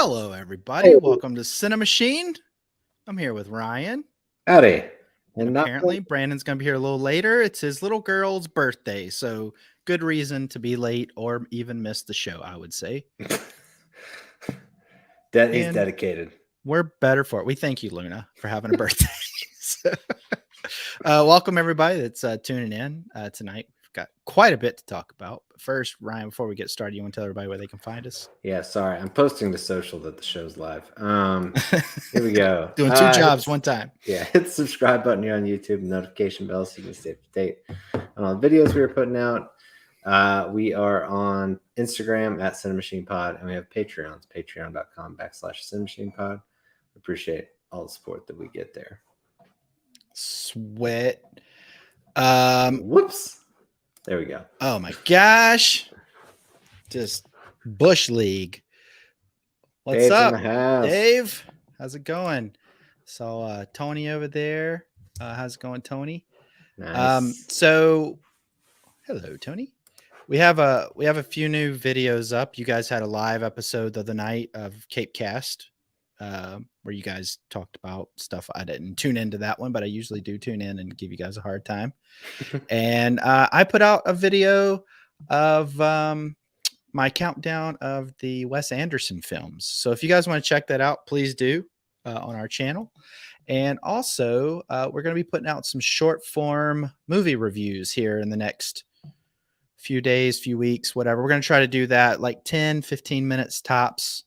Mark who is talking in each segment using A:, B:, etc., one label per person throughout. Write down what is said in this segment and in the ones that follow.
A: Hello, everybody. Welcome to CiNEMACHiNE. I'm here with Ryan.
B: Howdy.
A: And apparently, Brandon's going to be here a little later. It's his little girl's birthday, so good reason to be late or even miss the show, I would say.
B: He's dedicated.
A: We're better for it. We thank you, Luna, for having a birthday. Welcome, everybody that's tuning in tonight. We've got quite a bit to talk about. But first, Ryan, before we get started, you want to tell everybody where they can find us?
B: Yeah, sorry. I'm posting to social that the show's live. Here we go.
A: Doing two jobs one time.
B: Yeah, hit the subscribe button here on YouTube and notification bell so you can stay up to date on all the videos we are putting out. We are on Instagram at CiNEMAChinePod, and we have Patreons, patreon.com/CiNEMAChinePod. Appreciate all the support that we get there.
A: Sweat.
B: Whoops. There we go.
A: Oh my gosh. Just Bush League. What's
B: Dave's
A: up,
B: in the house.
A: Dave? How's it going? So Tony over there. How's it going, Tony?
B: Nice.
A: So hello, Tony. We have a few new videos up. You guys had a live episode the other night of Cape Cast, where you guys talked about stuff. I didn't tune into that one, but I usually do tune in and give you guys a hard time. And I put out a video of my countdown of the Wes Anderson films. So if you guys want to check that out, please do on our channel. And also, we're going to be putting out some short form movie reviews here in the next few days, few weeks, whatever. We're going to try to do that like 10, 15 minutes tops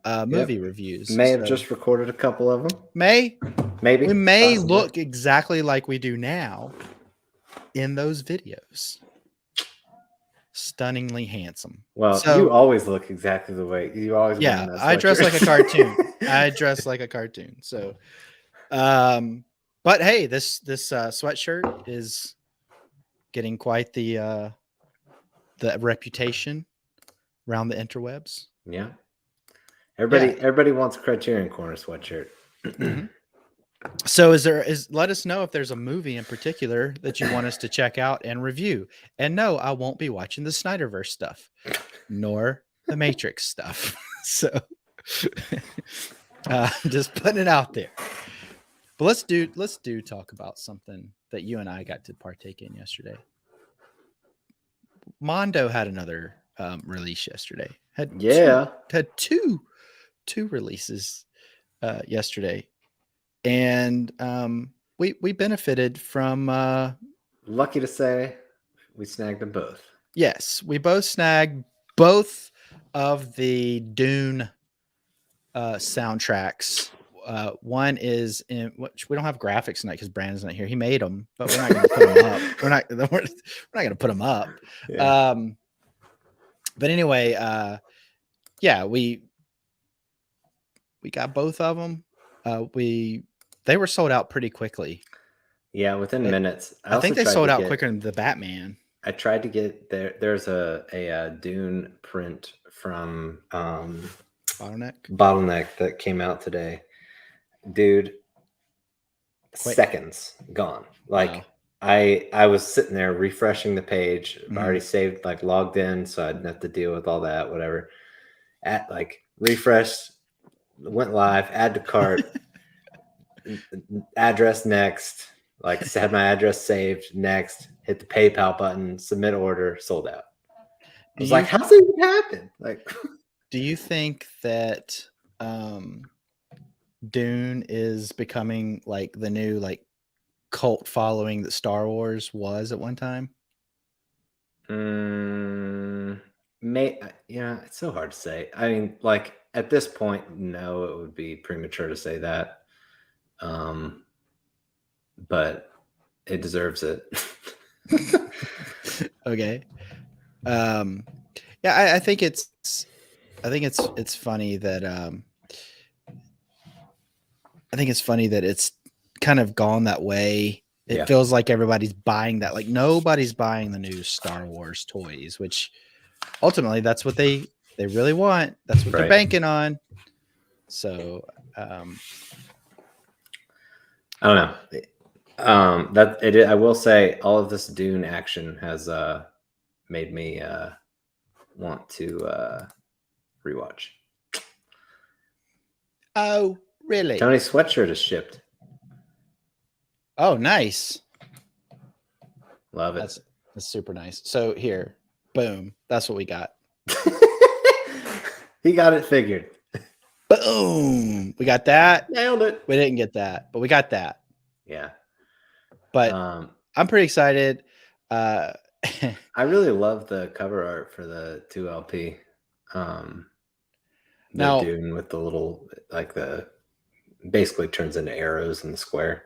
A: movie reviews.
B: May have just recorded a couple of them.
A: Maybe. We may
B: possibly
A: look exactly like we do now in those videos. Stunningly handsome.
B: Well,
A: so,
B: you always look exactly the way you always.
A: Yeah, I dress like a cartoon. I dress like a cartoon. So, but hey, this sweatshirt is getting quite the reputation around the interwebs.
B: Yeah, everybody wants a Criterion Corner sweatshirt.
A: Mm-hmm. So let us know if there's a movie in particular that you want us to check out and review. And no, I won't be watching the Snyderverse stuff, nor the Matrix stuff. So just putting it out there. But let's do talk about something that you and I got to partake in yesterday. Mondo had another release yesterday. Had two releases yesterday. And we benefited from
B: lucky to say we snagged them both.
A: Yes, we both snagged both of the Dune soundtracks. One is in which we don't have graphics tonight because Brandon's not here. He made them, but we're not going to put them up. We're not going to put them up. Yeah. But anyway, yeah, we got both of them. They were sold out pretty quickly.
B: Yeah, within minutes.
A: I think they sold out quicker than the Batman.
B: I tried to get there. There's a Dune print from Bottleneck that came out today. Dude, seconds gone. Like wow. I was sitting there refreshing the page. Mm-hmm. I already saved, like logged in, so I didn't have to deal with all that, whatever. At like refresh, went live, add to cart. Address next, like had my address saved, next hit the PayPal button, submit order, sold out. I was like, how's it even happen? Like,
A: do you think that Dune is becoming like the new like cult following that Star Wars was at one time?
B: Yeah, it's so hard to say. I mean, like at this point, no, it would be premature to say that. But it deserves it.
A: Okay. Yeah, I think it's funny that I think it's funny that it's kind of gone that way. It feels like everybody's buying that. Like nobody's buying the new Star Wars toys, which ultimately that's what they really want. That's what they're banking on. So I
B: don't know. I will say all of this Dune action has made me want to rewatch.
A: Oh, really?
B: Tony's sweatshirt is shipped.
A: Oh, nice.
B: Love it.
A: That's super nice. So here, boom. That's what we got.
B: He got it figured.
A: Boom. We got that.
B: Nailed it.
A: We didn't get that, but we got that.
B: Yeah.
A: But I'm pretty excited.
B: I really love the cover art for the 2LP. The Dune with the little, like basically turns into arrows in the square.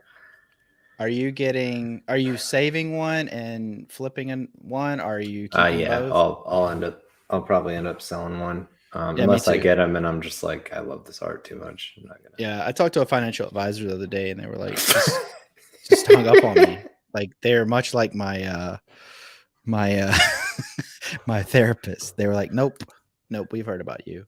A: Are you saving one and flipping one? Or are you keeping both?
B: I'll probably end up selling one.
A: Yeah,
B: unless I get them and I'm just like, I love this art too much. I'm not gonna.
A: Yeah, I talked to a financial advisor the other day and they were like, just hung up on me. Like they're much like my my therapist. They were like, nope, we've heard about you.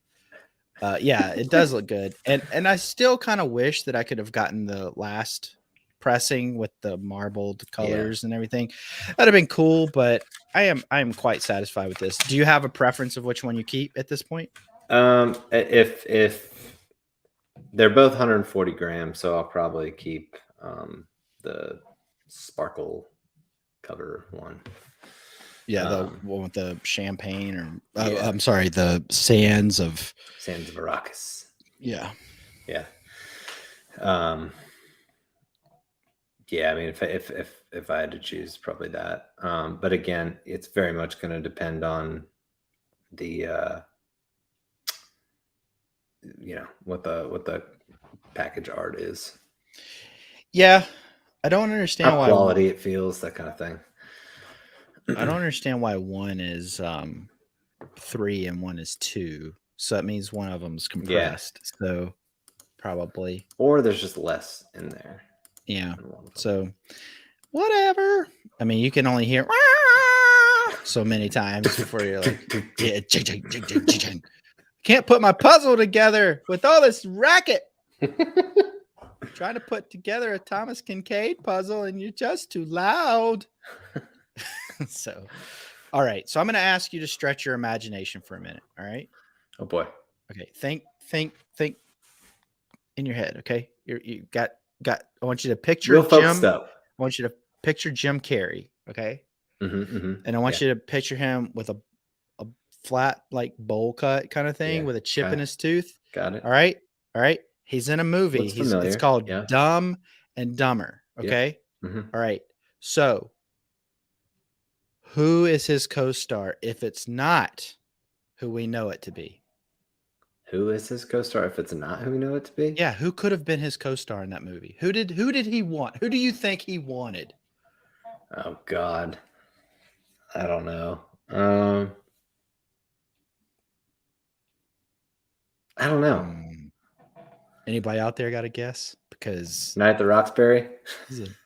A: Yeah, it does look good. And I still kind of wish that I could have gotten the last pressing with the marbled colors and everything. That'd have been cool, but I am quite satisfied with this. Do you have a preference of which one you keep at this point?
B: If they're both 140 grams, so I'll probably keep the sparkle cover one.
A: Yeah, the one with the champagne, or I'm sorry, the sands of
B: Arrakis.
A: Yeah.
B: Yeah. Yeah, I mean, if I had to choose, probably that. But again, it's very much going to depend on the what the package art is.
A: Yeah, I don't understand
B: how quality it feels, that kind of thing.
A: I don't understand why one is 3 and one is 2. So that means one of them's compressed. Yeah. So probably.
B: Or there's just less in there.
A: Yeah. So whatever. I mean, you can only hear so many times before you're like, yeah, can't put my puzzle together with all this racket. Trying to put together a Thomas Kincaid puzzle and you're just too loud. So, all right. So I'm going to ask you to stretch your imagination for a minute. All right.
B: Oh boy.
A: Okay. Think in your head. Okay. You got, I want you to picture
B: Real
A: Jim.
B: I
A: want you to picture Jim Carrey. Okay. And I want you to picture him with a flat, like bowl cut kind of thing with a chip in his tooth.
B: Got it.
A: All right. All right. He's in a movie. It's called Dumb and Dumber. Okay.
B: All
A: right. So who is his co-star if it's not who we know it to be?
B: Who is his co-star if it's not who we know it to be?
A: Yeah, who could have been his co-star in that movie? Who did he want? Who do you think he wanted?
B: Oh God. I don't know. I don't know.
A: Anybody out there got a guess? Because
B: Night at the Roxbury?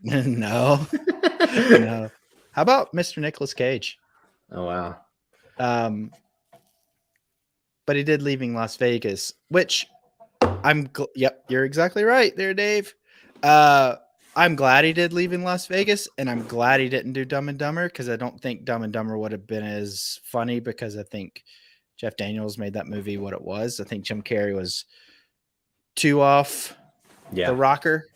A: No. No. How about Mr. Nicolas Cage?
B: Oh wow.
A: But he did Leaving Las Vegas, which yep, you're exactly right there, Dave. I'm glad he did Leaving Las Vegas, and I'm glad he didn't do Dumb and Dumber, because I don't think Dumb and Dumber would have been as funny, because I think Jeff Daniels made that movie what it was. I think Jim Carrey was too off the rocker.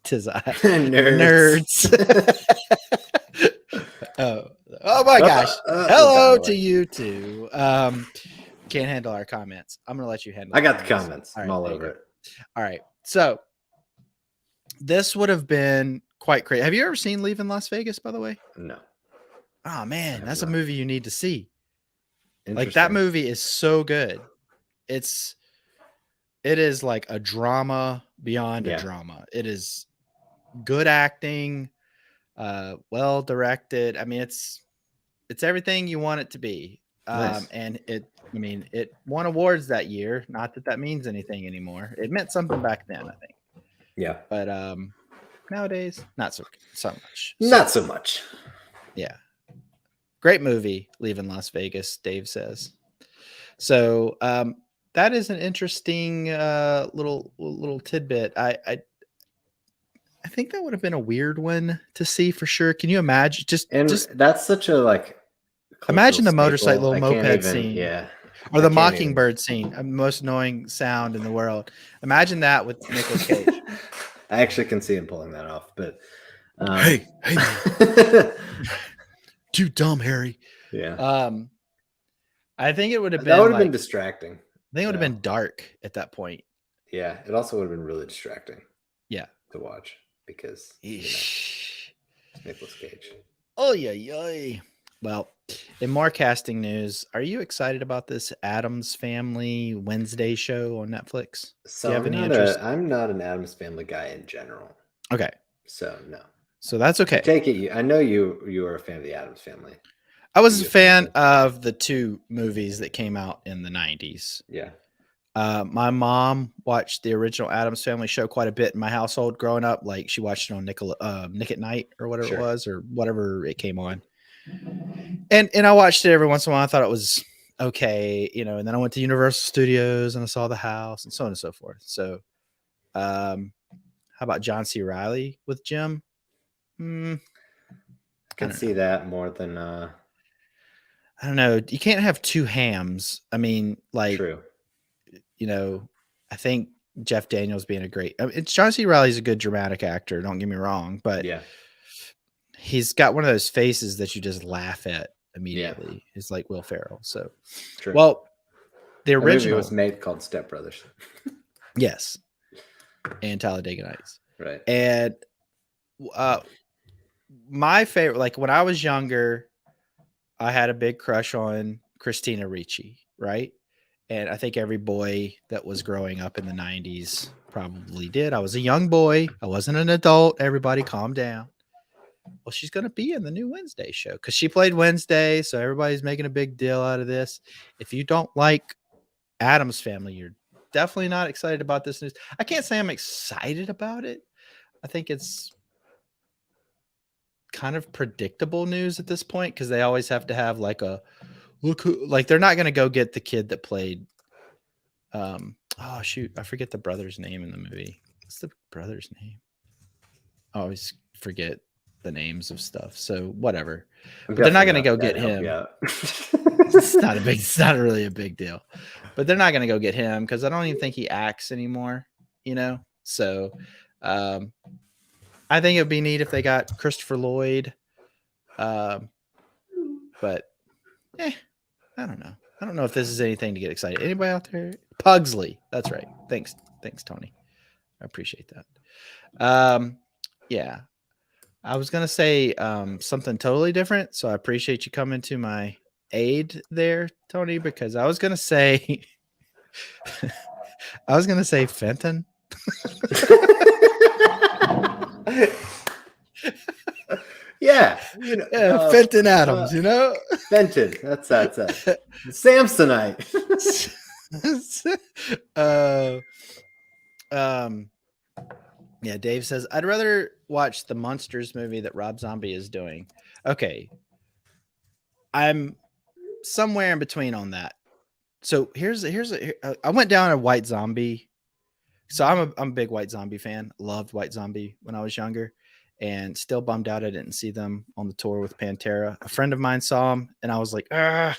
A: Tis I. Nerds. Oh my gosh. Hello to you too. Can't handle our comments. I'm gonna let you handle
B: I got the comments. I'm all over it.
A: All right. So this would have been quite crazy. Have you ever seen Leaving Las Vegas, by the way?
B: No.
A: Oh man, that's a movie you need to see. Like, that movie is so good. It is like a drama beyond a drama. It is good acting, well directed. I mean, it's everything you want it to be.
B: Nice.
A: And it won awards that year. Not that means anything anymore. It meant something back then, I think.
B: Yeah.
A: But nowadays, not so much.
B: Not so much.
A: Yeah. Great movie, Leaving Las Vegas, Dave says. So that is an interesting little tidbit. I think that would have been a weird one to see for sure. Can you imagine? Just
B: that's such a
A: imagine the motorcycle moped scene.
B: Yeah.
A: Or the
B: I can't even.
A: mockingbird scene, the most annoying sound in the world. Imagine that with Nicolas Cage.
B: I actually can see him pulling that off, but
A: Hey man, too dumb, Harry.
B: yeah,
A: I think it would have
B: that would
A: been
B: have been
A: like,
B: distracting.
A: I think it would have been dark at that point.
B: Yeah, it also would have been really distracting.
A: Yeah.
B: To watch because Nicolas Cage.
A: Oh yeah. Well, in more casting news, are you excited about this Addams Family Wednesday show on Netflix?
B: So
A: Do you have any interest?
B: I'm not an Addams Family guy in general.
A: Okay.
B: So no.
A: So that's okay.
B: I take it I know you are a fan of the Addams Family.
A: I was a fan of the 2 movies that came out in the 90s.
B: Yeah.
A: My mom watched the original Addams Family show quite a bit in my household growing up. Like she watched it on Nick at Night or whatever it was, or whatever it came on. And I watched it every once in a while. I thought it was okay, and then I went to Universal Studios and I saw the house and so on and so forth. So, how about John C. Reilly with Jim?
B: I can see that more than
A: I don't know. You can't have 2 hams. I mean, like,
B: true.
A: I think Jeff Daniels being it's John C. Reilly's a good dramatic actor. Don't get me wrong, but
B: yeah,
A: he's got one of those faces that you just laugh at immediately.
B: Yeah.
A: It's like Will Ferrell. So,
B: true.
A: Well, the original
B: was made called Step Brothers.
A: Yes, and Talladega Nights.
B: Right.
A: And my favorite, like when I was younger, I had a big crush on Christina Ricci, right? And I think every boy that was growing up in the 90s probably did. I was a young boy. I wasn't an adult. Everybody calm down. Well, she's going to be in the new Wednesday show because she played Wednesday. So everybody's making a big deal out of this. If you don't like Addams Family, you're definitely not excited about this news. I can't say I'm excited about it. I think it's kind of predictable news at this point because they always have to have like a look who, like they're not going to go get the kid that played oh shoot, I forget the brother's name in the movie. What's the brother's name? I always forget the names of stuff, so whatever. But they're not going to go get him. It's not really a big deal, but they're not going to go get him because I don't even think he acts anymore, so I think it'd be neat if they got Christopher Lloyd, but I don't know. I don't know if this is anything to get excited. Anybody out there? Pugsley. That's right. Thanks, Tony. I appreciate that. Yeah. I was gonna say something totally different, so I appreciate you coming to my aid there, Tony, because I was gonna say Fenton.
B: Yeah,
A: Fenton Adams,
B: Fenton. That's Samsonite.
A: Yeah, Dave says I'd rather watch the Monsters movie that Rob Zombie is doing. Okay, I'm somewhere in between on that. So I went down a White Zombie. So I'm a big White Zombie fan. Loved White Zombie when I was younger, and still bummed out I didn't see them on the tour with Pantera. A friend of mine saw them, and I was like, and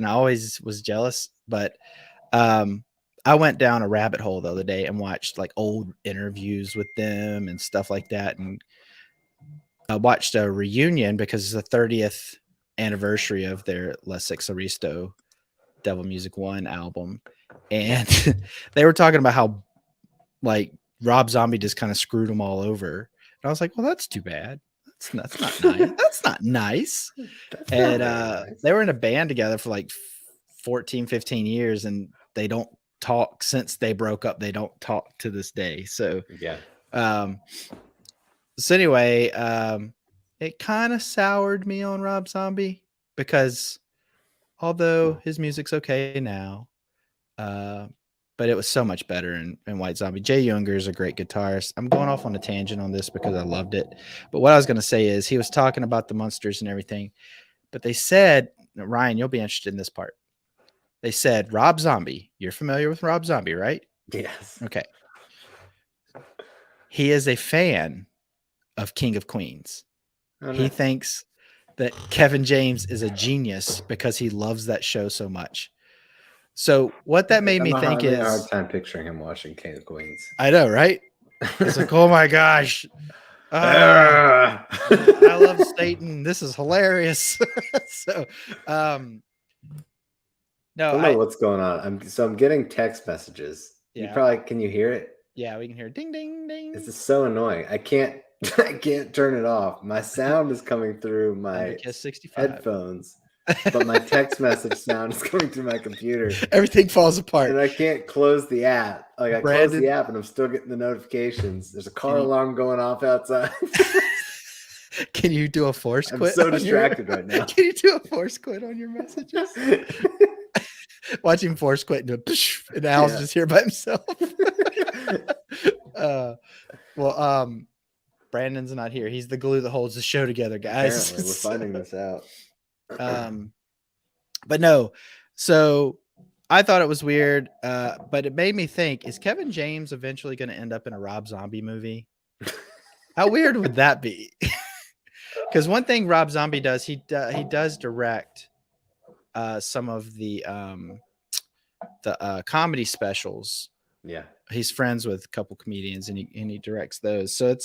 A: I always was jealous. But I went down a rabbit hole the other day and watched like old interviews with them and stuff like that, and I watched a reunion because it's the 30th anniversary of their La Six Aristo Devil Music 1 album, and they were talking about how like Rob Zombie just kind of screwed them all over. And I was like, well, that's too bad. That's not nice. That's not nice. And nice. They were in a band together for like 14, 15 years, and they don't talk since they broke up. They don't talk to this day. So
B: yeah.
A: So anyway, it kind of soured me on Rob Zombie because although his music's okay now, but it was so much better in White Zombie. Jay Younger is a great guitarist. I'm going off on a tangent on this because I loved it. But what I was going to say is he was talking about the Munsters and everything. But they said, Ryan, you'll be interested in this part. They said, Rob Zombie. You're familiar with Rob Zombie, right?
B: Yes.
A: Okay. He is a fan of King of Queens. Oh, nice. He thinks that Kevin James is a genius because he loves that show so much. So what that made me
B: I'm
A: think
B: having a hard
A: is,
B: time picturing him watching King of Queens.
A: I know, right? It's like, oh my gosh,
B: Ah!
A: I love Satan. This is hilarious. So, no,
B: I don't know what's going on. I'm getting text messages.
A: yeah,
B: Can you hear it?
A: yeah, we can hear ding, ding,
B: This
A: ding.
B: is so annoying. I can't I can't turn it off. My sound is coming through my
A: Underkiss 65.
B: headphones, but my text message sound is coming through my computer.
A: Everything falls apart.
B: And I can't close the app. Like I close the
A: Brandon,
B: app and I'm still getting the notifications. There's a car
A: you-
B: alarm going off outside.
A: can you do a force
B: I'm
A: quit?
B: so distracted right now.
A: Can you do a force quit on your messages? Watch him force quit and Al's just here by himself. Well, Brandon's not here. He's the glue that holds the show together, guys.
B: Apparently, we're finding this out.
A: But no, so I thought it was weird, but it made me think: is Kevin James eventually going to end up in a Rob Zombie movie? How weird would that be? Because one thing Rob Zombie does, he does direct some of the comedy specials.
B: Yeah,
A: he's friends with a couple comedians, and he directs those. So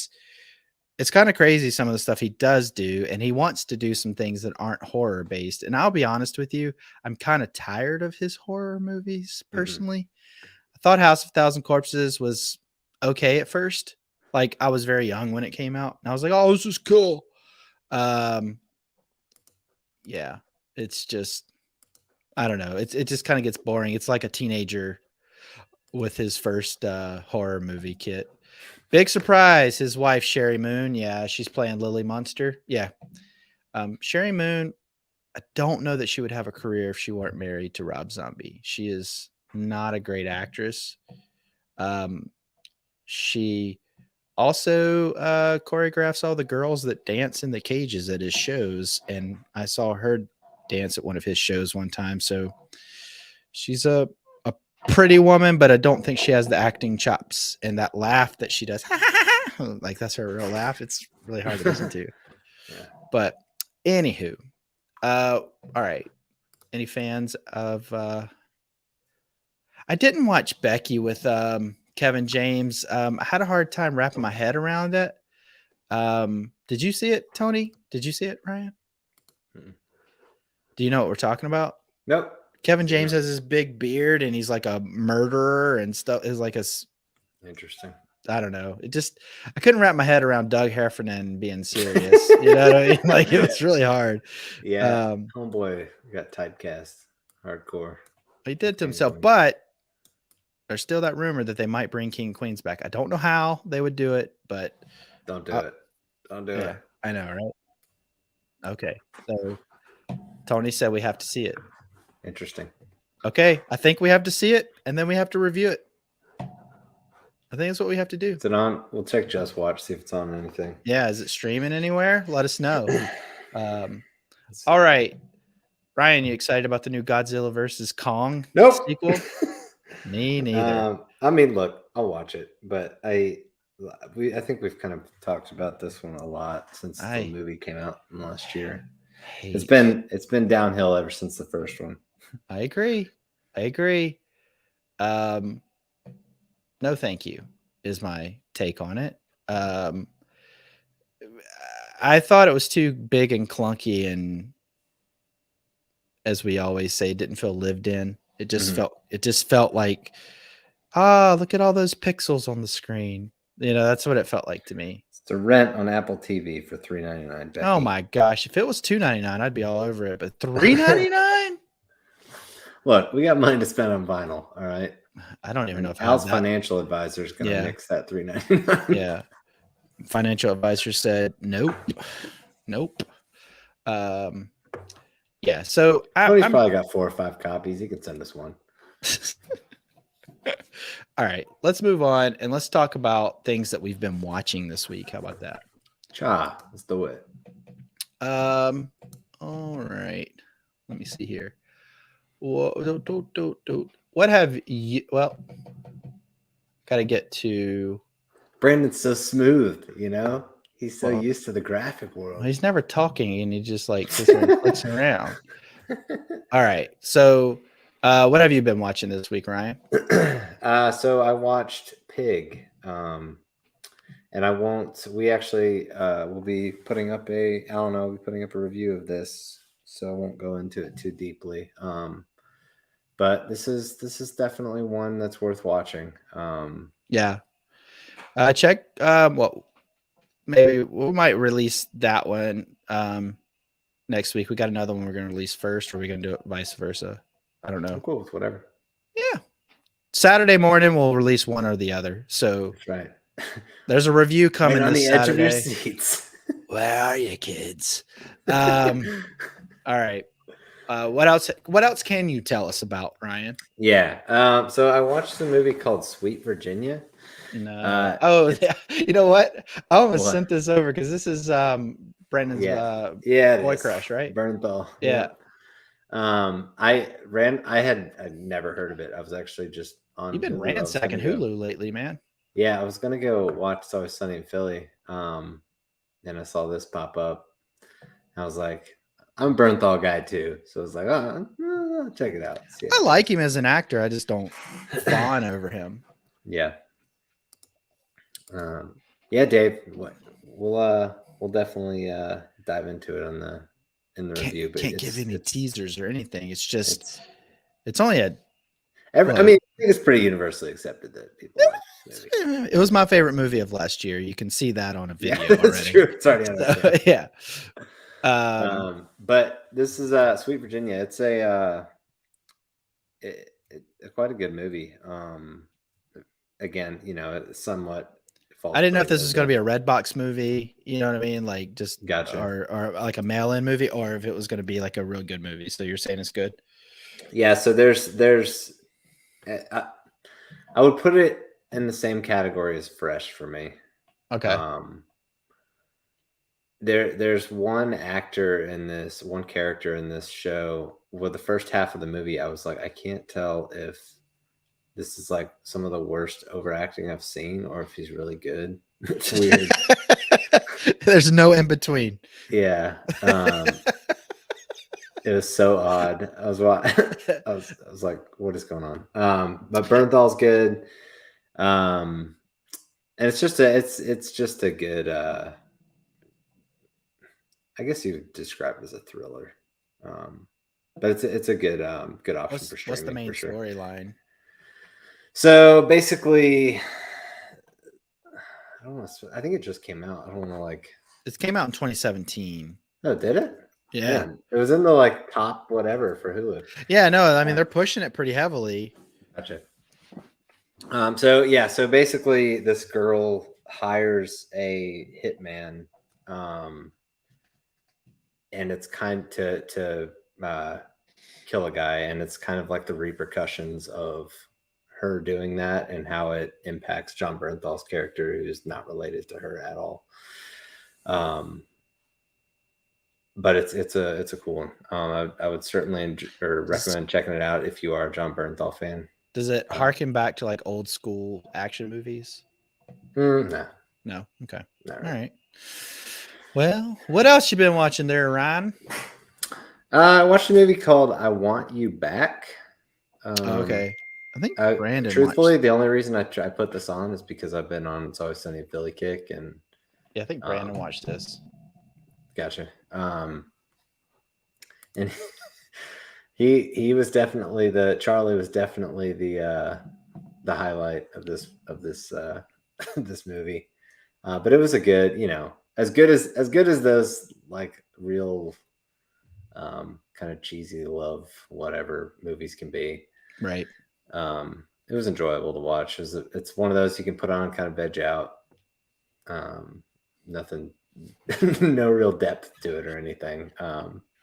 A: it's kind of crazy some of the stuff he does do, and he wants to do some things that aren't horror based. And I'll be honest with you, I'm kind of tired of his horror movies personally. I thought House of Thousand Corpses was okay at first. Like I was very young when it came out, and I was like, "Oh, this is cool." Yeah, it's just I don't know. It just kind of gets boring. It's like a teenager with his first horror movie kit. Big surprise, his wife Sherry Moon. Yeah, she's playing Lily Munster. Yeah, Sherry Moon. I don't know that she would have a career if she weren't married to Rob Zombie. She is not a great actress. She also choreographs all the girls that dance in the cages at his shows, and I saw her dance at one of his shows one time. So she's a pretty woman, but I don't think she has the acting chops, and that laugh that she does, like that's her real laugh. It's really hard to listen to.
B: yeah.
A: But anywho, all right. Any fans of? I didn't watch Becky with Kevin James. I had a hard time wrapping my head around it. Did you see it, Tony? Did you see it, Ryan? Do you know what we're talking about?
B: Nope.
A: Kevin James has this big beard, and he's like a murderer and stuff. Is like
B: Interesting.
A: I don't know. I couldn't wrap my head around Doug Heffernan being serious. You know what I mean? Like it was really hard.
B: Yeah. Homeboy got typecast hardcore.
A: He did to himself, but there's still that rumor that they might bring King and Queens back. I don't know how they would do it, but
B: don't do it. Don't do it.
A: I know, right? Okay. So Tony said we have to see it.
B: Interesting.
A: Okay. I think we have to see it, and then we have to review it. I think that's what we have to do.
B: Is it on? We'll check Just Watch, see if it's on anything.
A: Yeah. Is it streaming anywhere? Let us know. All right. Ryan, you excited about the new Godzilla versus Kong sequel? Me neither.
B: I mean, look, I'll watch it, but I think we've kind of talked about this one a lot since the movie came out last year. It's been downhill ever since the first one.
A: I agree. No, thank you, is my take on it. I thought it was too big and clunky, and as we always say, didn't feel lived in. It just felt like, look at all those pixels on the screen. You know, that's what it felt like to me.
B: It's to rent on Apple TV for $3.99.
A: Oh my gosh. If it was $2.99, I'd be all over it. But $3.99?
B: Look, we got money to spend on vinyl. All right.
A: I don't even know if
B: Al's financial advisor is going to mix that $3.99.
A: Yeah. Financial advisor said, nope. Yeah. So
B: Tony's probably got 4 or 5 copies. He could send us one.
A: All right. Let's move on and let's talk about things that we've been watching this week. How about that?
B: Let's do it.
A: All right. Let me see here. What have you? Well, gotta get to.
B: Brandon's so smooth, you know. He's so used to the graphic world.
A: He's never talking, and he just like sits there and clicks around. All right, so What have you been watching this week, Ryan?
B: So I watched Pig, and I won't. We actually will be putting up a. I don't know. We'll be putting up a review of this, so I won't go into it too deeply. But this is definitely one that's worth watching.
A: Yeah. Check. Well, maybe we might release that one next week. We got another one we're going to release first, or are we going to do it vice versa? I don't
B: I'm
A: know.
B: cool with whatever.
A: Yeah. Saturday morning we'll release one or the other. So
B: That's right.
A: there's a review coming
B: Right on
A: this
B: the edge
A: Saturday.
B: of your seats.
A: Where are you, kids? All right. What else? What else can you tell us about, Ryan?
B: Yeah. So I watched a movie called Sweet Virginia.
A: No. Yeah. You know what? I almost
B: What?
A: sent this over because this is Brandon's
B: Yeah,
A: boy
B: it is.
A: crush, right?
B: Bernthal.
A: Yeah.
B: Yep. I'd never heard of it. I was actually just on
A: You've been
B: Hulu. I was gonna
A: ransacking
B: go.
A: Hulu lately, man.
B: Yeah, I was gonna go watch It's Always Sunny in Philly. And I saw this pop up. I was like, I'm a Bernthal guy too, so I was like, I'll check it out. See
A: I like him as an actor. I just don't fawn over him.
B: Yeah. Yeah, Dave. We'll definitely dive into it in the review. But
A: Can't give any teasers or anything. It's just it's only a.
B: I mean, I think it's pretty universally accepted that people like this movie.
A: It was my favorite movie of last year. You can see that on a video
B: That's
A: already.
B: true. It's already on
A: So, yeah.
B: But this is Sweet Virginia. It's quite a good movie. Again, it's somewhat.
A: I didn't know if this was going to be a Redbox movie. You know what I mean? Like just
B: Gotcha.
A: or like a mail-in movie, or if it was going to be like a real good movie. So you're saying it's good?
B: Yeah. So there's. I would put it in the same category as Fresh for me.
A: Okay.
B: There's one character in this show. Well, the first half of the movie, I was like, I can't tell if this is like some of the worst overacting I've seen, or if he's really good. It's weird.
A: There's no in between.
B: Yeah. It was so odd. I was like, what is going on? But Bernthal's good. And it's just a good I guess you would describe it as a thriller. But it's a good option for streaming.
A: What's the main
B: for sure.
A: storyline?
B: So basically, I don't know. I think it just came out. I don't know. Like
A: it came out in 2017.
B: Oh, did it?
A: Yeah.
B: Man, it was in the top whatever for Hulu.
A: Yeah, no, I mean they're pushing it pretty heavily.
B: Gotcha. So basically this girl hires a hitman, and it's kind to kill a guy, and it's kind of like the repercussions of her doing that and how it impacts John Bernthal's character, who's not related to her at all. But it's a cool one. I would certainly recommend checking it out if you are a John Bernthal fan.
A: Does it harken back to like old school action movies?
B: No.
A: Okay.
B: Not
A: really. All right. Well, what else you been watching there, Ryan?
B: I watched a movie called I Want You Back.
A: Okay. I think Brandon.
B: Truthfully, the only reason I put this on is because I've been on It's Always Sunny in Philly kick, and
A: yeah, I think Brandon watched this.
B: Gotcha. And he was definitely Charlie was definitely the highlight of this this movie. But it was a good, as good as those like real kind of cheesy love whatever movies can be.
A: Right.
B: It was enjoyable to watch. It's one of those you can put on, kind of veg out. Nothing, no real depth to it or anything.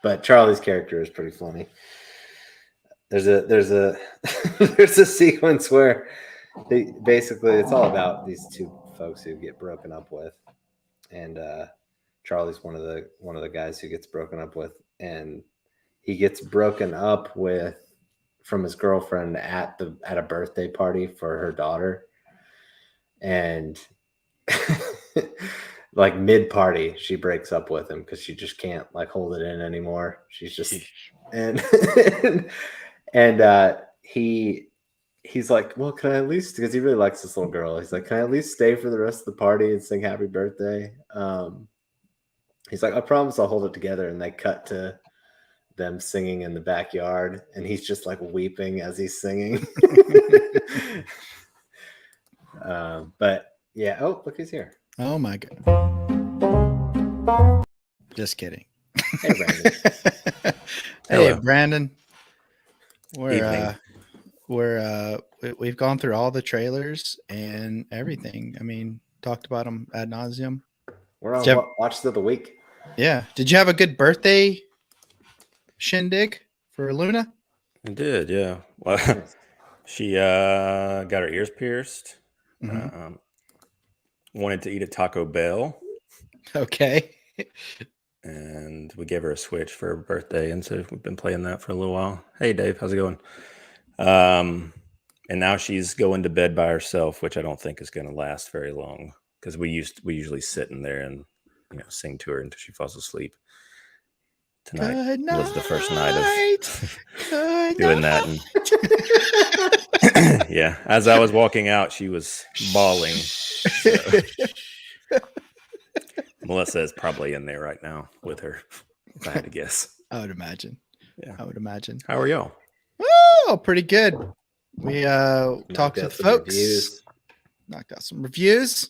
B: But Charlie's character is pretty funny. There's a there's a sequence where basically it's all about these two folks who get broken up with, and Charlie's one of the guys who gets broken up with, and he gets broken up with from his girlfriend at a birthday party for her daughter, and like mid party she breaks up with him because she just can't like hold it in anymore. She's just and And he's like, well, can I at least, because he really likes this little girl. He's like, can I at least stay for the rest of the party and sing happy birthday? He's like, I promise I'll hold it together. And they cut to them singing in the backyard, and he's just like weeping as he's singing. But yeah, oh, look who's here.
A: Oh my god. Just kidding.
B: Hey, Brandon.
A: Hey,
C: Hello.
A: Brandon.
C: Evening.
A: We've gone through all the trailers and everything. I mean, talked about them ad nauseum.
B: We're on
A: Jeff-
B: Watch of the Week.
A: Yeah. Did you have a good birthday shindig for Luna?
C: I did, yeah. Well,
B: Nice.
C: she got her ears pierced.
A: Mhm.
C: Wanted to eat at Taco Bell,
A: Okay.
C: and we gave her a Switch for her birthday, and so we've been playing that for a little while. Hey, Dave, how's it going? And now she's going to bed by herself, which I don't think is going to last very long because we usually sit in there and sing to her until she falls asleep. Tonight was the first night of doing that. And yeah, as I was walking out, she was bawling. So. Melissa is probably in there right now with her, if I had to guess.
A: I would imagine.
C: Yeah.
A: I would imagine.
C: How are y'all?
A: Oh, pretty good. We talked to the folks.
B: Reviews.
A: Knocked out some reviews.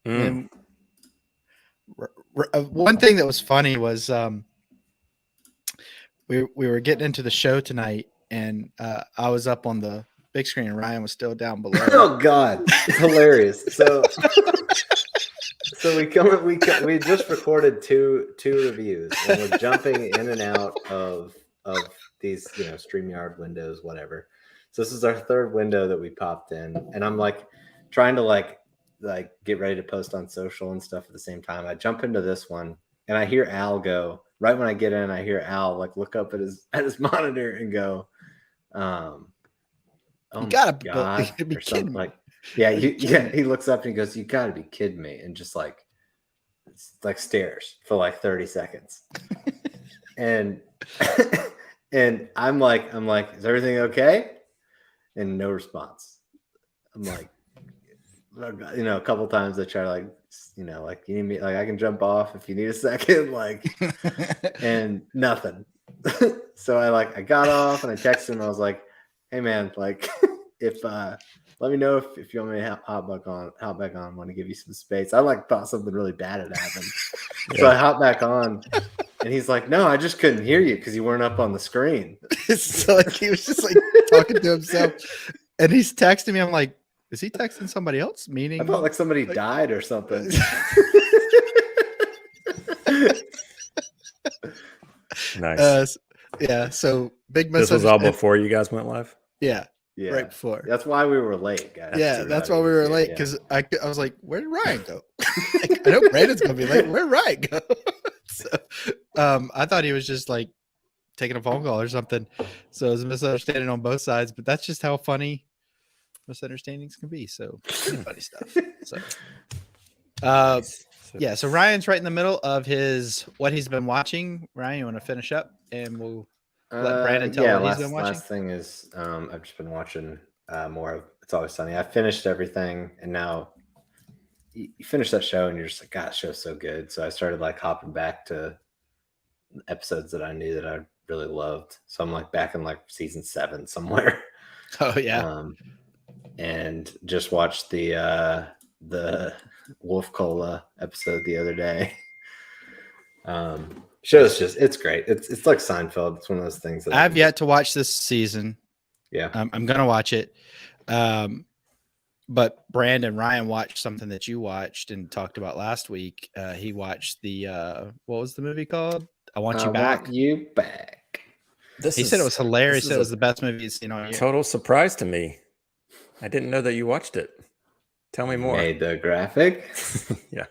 C: Mm.
A: And one thing that was funny was we were getting into the show tonight, and I was up on the big screen, and Ryan was still down below.
B: Oh God, it's hilarious. So we just recorded two reviews, and we're jumping in and out of these StreamYard windows, whatever. So this is our third window that we popped in, and I'm like trying to like get ready to post on social and stuff at the same time. I jump into this one, and I hear Al go right when I get in. I hear Al like look up at his monitor and go, "Oh
A: You gotta
B: my God,"
A: be
B: or
A: kidding
B: something
A: me.
B: like. Yeah, he looks up and he goes, "You got to be kidding me!" And just like stares for like 30 seconds, and and I'm like, "Is everything okay?" And no response. I'm like, a couple times I try to like you need me, like I can jump off if you need a second, and nothing. So I got off and I texted him. I was like, "Hey man, like if let me know if you want me to hop back on. I want to give you some space." I thought something really bad had happened. So I hop back on, and he's like, "No, I just couldn't hear you because you weren't up on the screen."
A: So like he was just like talking to himself, and he's texting me. I'm like, is he texting somebody else? Meaning
B: I thought like somebody died or something.
C: Nice.
A: Yeah. So big
C: This was all
A: misunderstanding.
C: before you guys went live?
A: Yeah.
B: Yeah,
A: Right before.
B: That's why we were late, guys.
A: Yeah, that's why we were late, because I was like, where did Ryan go? Like, I know Brandon's gonna be late. Where'd Ryan go? So I thought he was just like taking a phone call or something. So it was a misunderstanding on both sides, but that's just how funny misunderstandings can be. So funny stuff. So
C: Nice.
A: yeah, so Ryan's right in the middle of what he's been watching. Ryan, you want to finish up and we'll let Brandon tell what he's been watching?
B: Last thing is I've just been watching more of It's Always Sunny. I finished everything, and now you finish that show and you're just like, God, that show's so good. So I started like hopping back to episodes that I knew that I really loved. So I'm like back in like season 7 somewhere.
A: Oh yeah.
B: And just watched the Wolf Cola episode the other day. Show's it's great. It's like Seinfeld. It's one of those things that
A: I've yet to watch this season.
B: Yeah.
A: I'm gonna watch it. But Brandon Ryan watched something that you watched and talked about last week. He watched the what was the movie called? I Want You Back.
B: Want You Back.
A: He said it was hilarious. He said it was the best movie he's seen all year.
C: Total surprise to me. I didn't know that you watched it. Tell me more.
B: Made the graphic.
C: Yeah.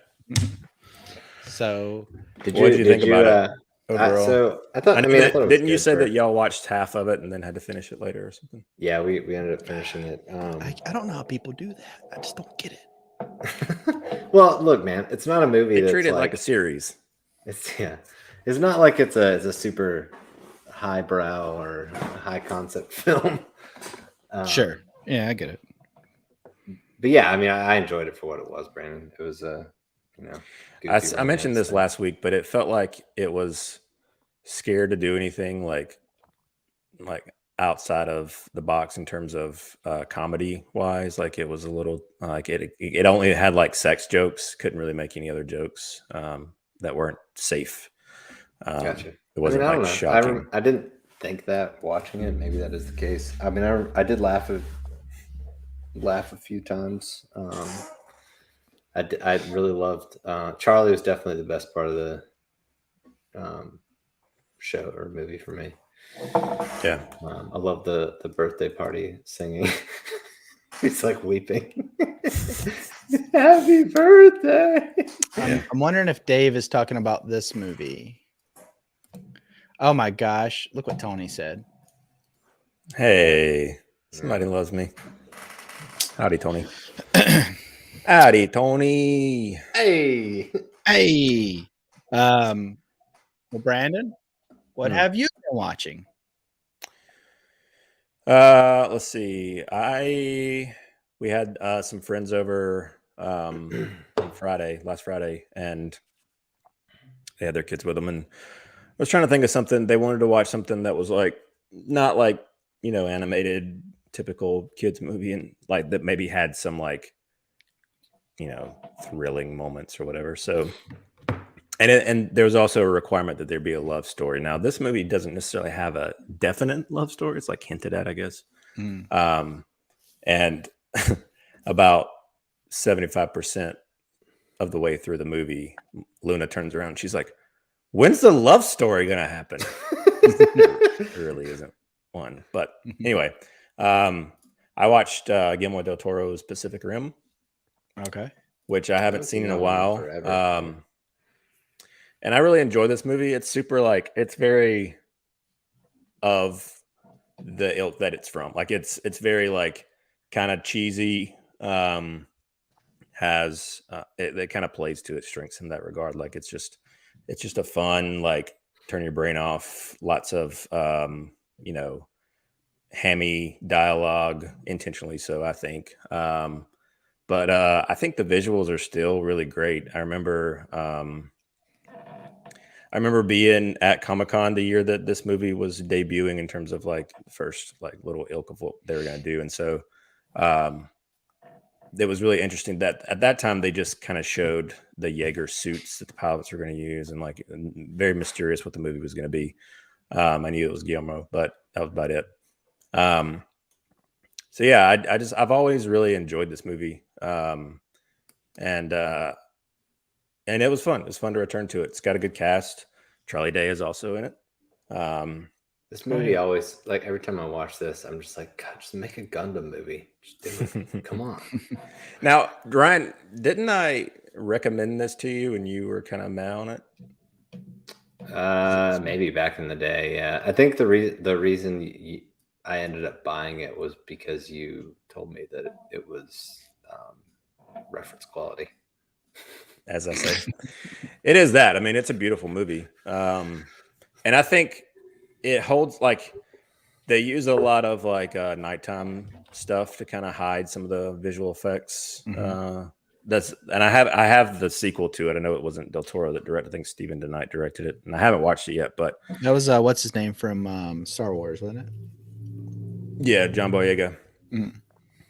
A: So
C: What did you think about it overall?
B: I thought it was
C: didn't you
B: good
C: say
B: for-
C: that y'all watched half of it and then had to finish it later or something?
B: Yeah, we ended up finishing it.
A: I don't know how people do that. I just don't get it.
B: Well, look, man, it's not a movie
C: They
B: that's
C: treat it like a series.
B: it's not like it's a super highbrow or high concept film.
A: Sure. Yeah, I get it.
B: But yeah, I mean, I enjoyed it for what it was, Brandon. It was
C: I mentioned this last week, but it felt like it was scared to do anything like outside of the box in terms of comedy wise. Like it was a little like it only had like sex jokes, couldn't really make any other jokes that weren't safe.
B: Gotcha.
C: It wasn't
B: I mean, I don't know.
C: shocking.
B: I didn't think that watching it. Maybe that is the case. I mean, I did laugh a few times. I really loved Charlie was definitely the best part of the show or movie for me.
C: Yeah.
B: I love the birthday party singing. He's like weeping. Happy birthday.
A: I'm wondering if Dave is talking about this movie. Oh my gosh. Look what Tony said.
C: Hey, somebody loves me. Howdy, Tony. Howdy, Tony.
B: Hey.
A: Well, Brandon, what have you been watching?
C: Let's see. We had some friends over on last Friday, and they had their kids with them, and I was trying to think of something. They wanted to watch something that was like not like, animated typical kids movie, and like that maybe had some like, thrilling moments or whatever. So and there was also a requirement that there be a love story. Now, this movie doesn't necessarily have a definite love story. It's like hinted at, I guess. And about 75% of the way through the movie, Luna turns around and she's like, when's the love story going to happen? There really isn't one. But anyway, I watched Guillermo del Toro's Pacific Rim.
A: Okay.
C: Which I haven't seen in a while. And I really enjoy this movie. It's super it's very of the ilk that it's from. Like it's very like kind of cheesy. Has it kind of plays to its strengths in that regard. Like it's just a fun, like turn your brain off. Lots of hammy dialogue, intentionally so, I think. But I think the visuals are still really great. I remember being at Comic-Con the year that this movie was debuting in terms of like the first like little ilk of what they were going to do. And so it was really interesting that at that time they just kind of showed the Jaeger suits that the pilots were going to use, and like very mysterious what the movie was going to be. I knew it was Guillermo, but that was about it. So yeah, I've always really enjoyed this movie. And it was fun. It was fun to return to it. It's got a good cast. Charlie Day is also in it.
B: This movie always, like every time I watch this, I'm just like, God, just make a Gundam movie. Just do it. Come on.
C: Now, Ryan, didn't I recommend this to you and you were kind of mad on it?
B: Maybe back in the day. Yeah, I think the reason I ended up buying it was because you told me that it was reference quality.
C: As I say, it is that. I mean, it's a beautiful movie. And I think it holds, like, they use a lot of like nighttime stuff to kind of hide some of the visual effects. And I have the sequel to it. I know it wasn't Del Toro that directed. I think Stephen DeKnight directed it, and I haven't watched it yet. But
A: that was what's his name from Star Wars, wasn't it?
C: Yeah, John Boyega.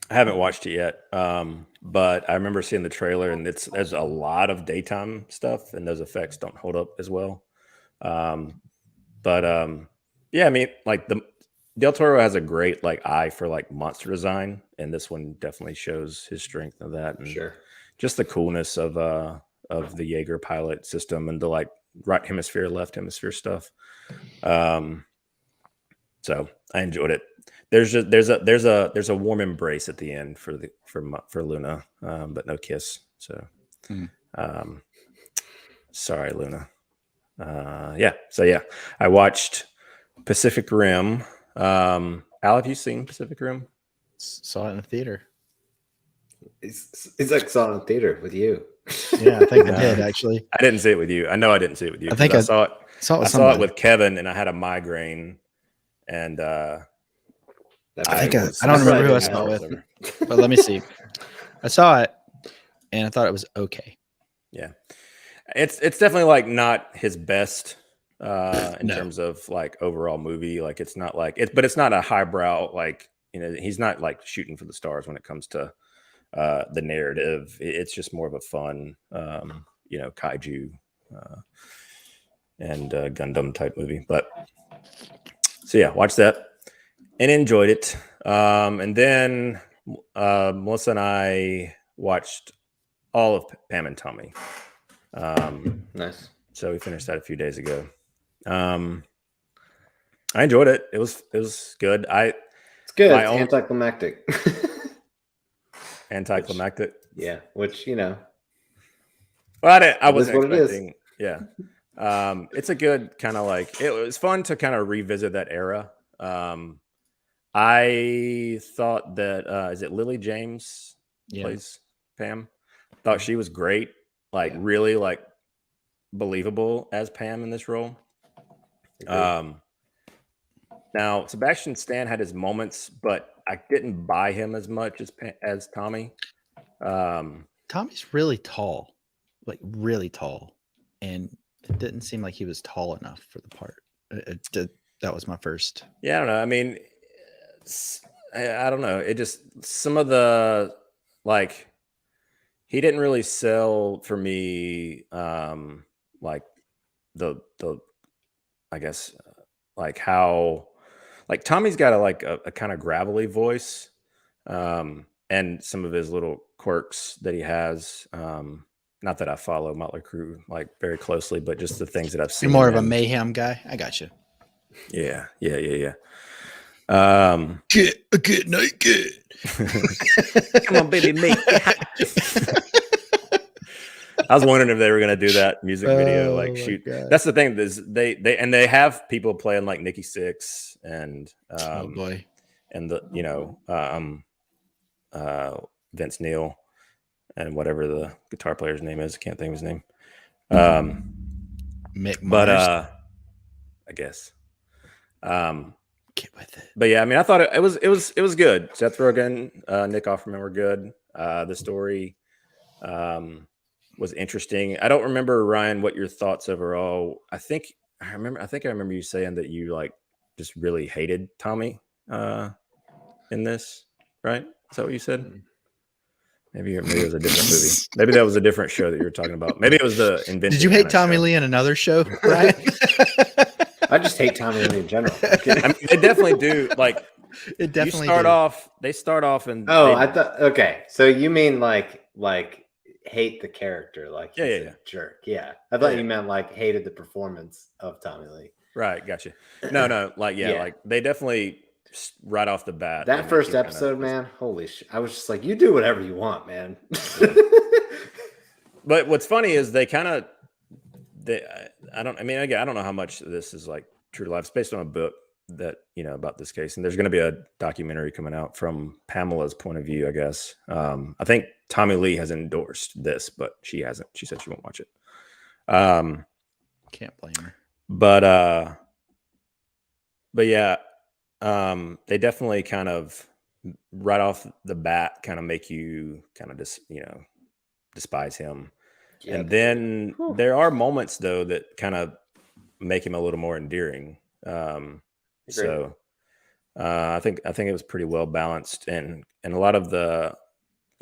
C: I haven't watched it yet, but I remember seeing the trailer, and there's a lot of daytime stuff, and those effects don't hold up as well. Yeah, I mean, like Del Toro has a great like eye for like monster design, and this one definitely shows his strength of that, and just the coolness of the Jaeger pilot system and the like right hemisphere, left hemisphere stuff. So I enjoyed it. There's a warm embrace at the end for Luna, but no kiss. So, sorry, Luna. Yeah. I watched Pacific Rim. Al, have you seen Pacific Rim?
A: Saw it in the theater.
B: It's like saw it in the theater with you.
A: Yeah, I think I did actually.
C: I didn't see it with you. I know I didn't see it with you.
A: I think
C: I saw it.
A: saw it
C: I
A: with
C: saw
A: somebody.
C: it with Kevin, and I had a migraine, and
B: That
A: I
B: probably was-
A: don't
B: that's
A: remember
B: why
A: who I
B: didn't
A: saw
B: have
A: it
B: it.
A: with, but let me see. I saw it, and I thought it was okay.
C: yeah, it's definitely like not his best in
A: No.
C: terms of like overall movie. Like it's not like it, but it's not a highbrow like he's not like shooting for the stars when it comes to the narrative. It's just more of a fun kaiju and Gundam type movie. But so yeah, watch that and enjoyed it. And then Melissa and I watched all of Pam and Tommy.
B: Nice.
C: So we finished that a few days ago. I enjoyed it. It was good.
B: It's good.
C: My
B: It's
C: own-
B: anticlimactic.
C: Anticlimactic.
B: Yeah, which
C: Well, I wasn't
B: what it is.
C: expecting. Yeah. It's a good kind of like it was fun to kind of revisit that era. I thought that is it Lily James plays Pam? Thought she was great, like really like believable as Pam in this role. Now Sebastian Stan had his moments, but I didn't buy him as much as Tommy.
A: Tommy's really tall, like really tall, and it didn't seem like he was tall enough for the part. That was my first.
C: Yeah, I don't know. I mean, I don't know. It just some of the like he didn't really sell for me. Like the I guess like how like Tommy's got a kind of gravelly voice, and some of his little quirks that he has. Not that I follow Motley Crue like very closely, but just the things that I've seen.
A: You're more of a mayhem guy. I got you.
C: Yeah. Get
A: naked.
C: Come on, baby, make it hot. I was wondering if they were going to do that music video, like shoot.
A: God.
C: That's the thing is they have people playing like Nikki Sixx and
A: Oh boy,
C: and the Vince Neil and whatever the guitar player's name is. I can't think of his name.
A: Mick
C: But
A: Mars.
C: I guess.
A: Get with it.
C: But yeah, I mean, I thought it was good. Seth Rogen, Nick Offerman were good. The story was interesting. I don't remember, Ryan, what your thoughts overall. I think I remember you saying that you like just really hated Tommy in this, right? Is that what you said? Maybe it was a different movie. Maybe that was a different show that you were talking about. Maybe it was the Inventing.
A: Did you hate Tommy Lee in another show, Ryan?
B: I just hate Tommy Lee in general.
C: I mean, they definitely do. Like,
A: It definitely
C: They start off and
B: I thought okay. So you mean like hate the character, like he's a jerk. Yeah. I thought you meant like hated the performance of Tommy Lee.
C: Right, gotcha. No, like like they definitely right off the bat.
B: That first episode, man, holy shit. I was just like, you do whatever you want, man.
C: But what's funny is I don't know how much this is like true to life. It's based on a book that, about this case. And there's going to be a documentary coming out from Pamela's point of view, I guess. I think Tommy Lee has endorsed this, but she hasn't. She said she won't watch it.
A: Can't blame her.
C: But yeah, they definitely kind of right off the bat kind of make you kind of just, despise him. Yeah, and then there are moments though that kind of make him a little more endearing. So I think it was pretty well balanced, and a lot of the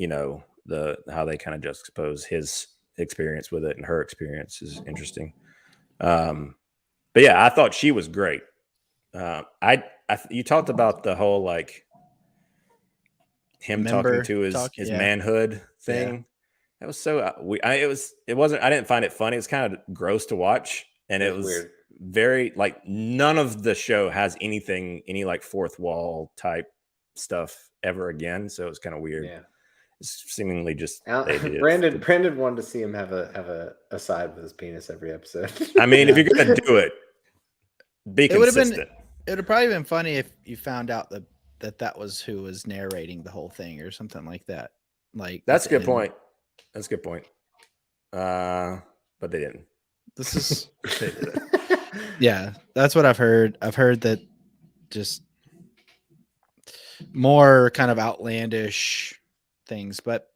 C: how they kind of juxtapose his experience with it and her experience is interesting. But yeah, I thought she was great. You talked about the whole like him talking to his manhood thing. Yeah. That was so it wasn't. I didn't find it funny. It's kind of gross to watch, and it was weird. Very like none of the show has any like fourth wall type stuff ever again. So it was kind of weird. Yeah, it's seemingly just
B: Brandon wanted to see him have a side with his penis every episode.
C: I mean, if you're gonna do it, be consistent.
A: It would have probably been funny if you found out that was who was narrating the whole thing or something like that. Like
C: that's a good point. That's a good point. But they didn't.
A: This is yeah, that's what I've heard. I've heard that just more kind of outlandish things, but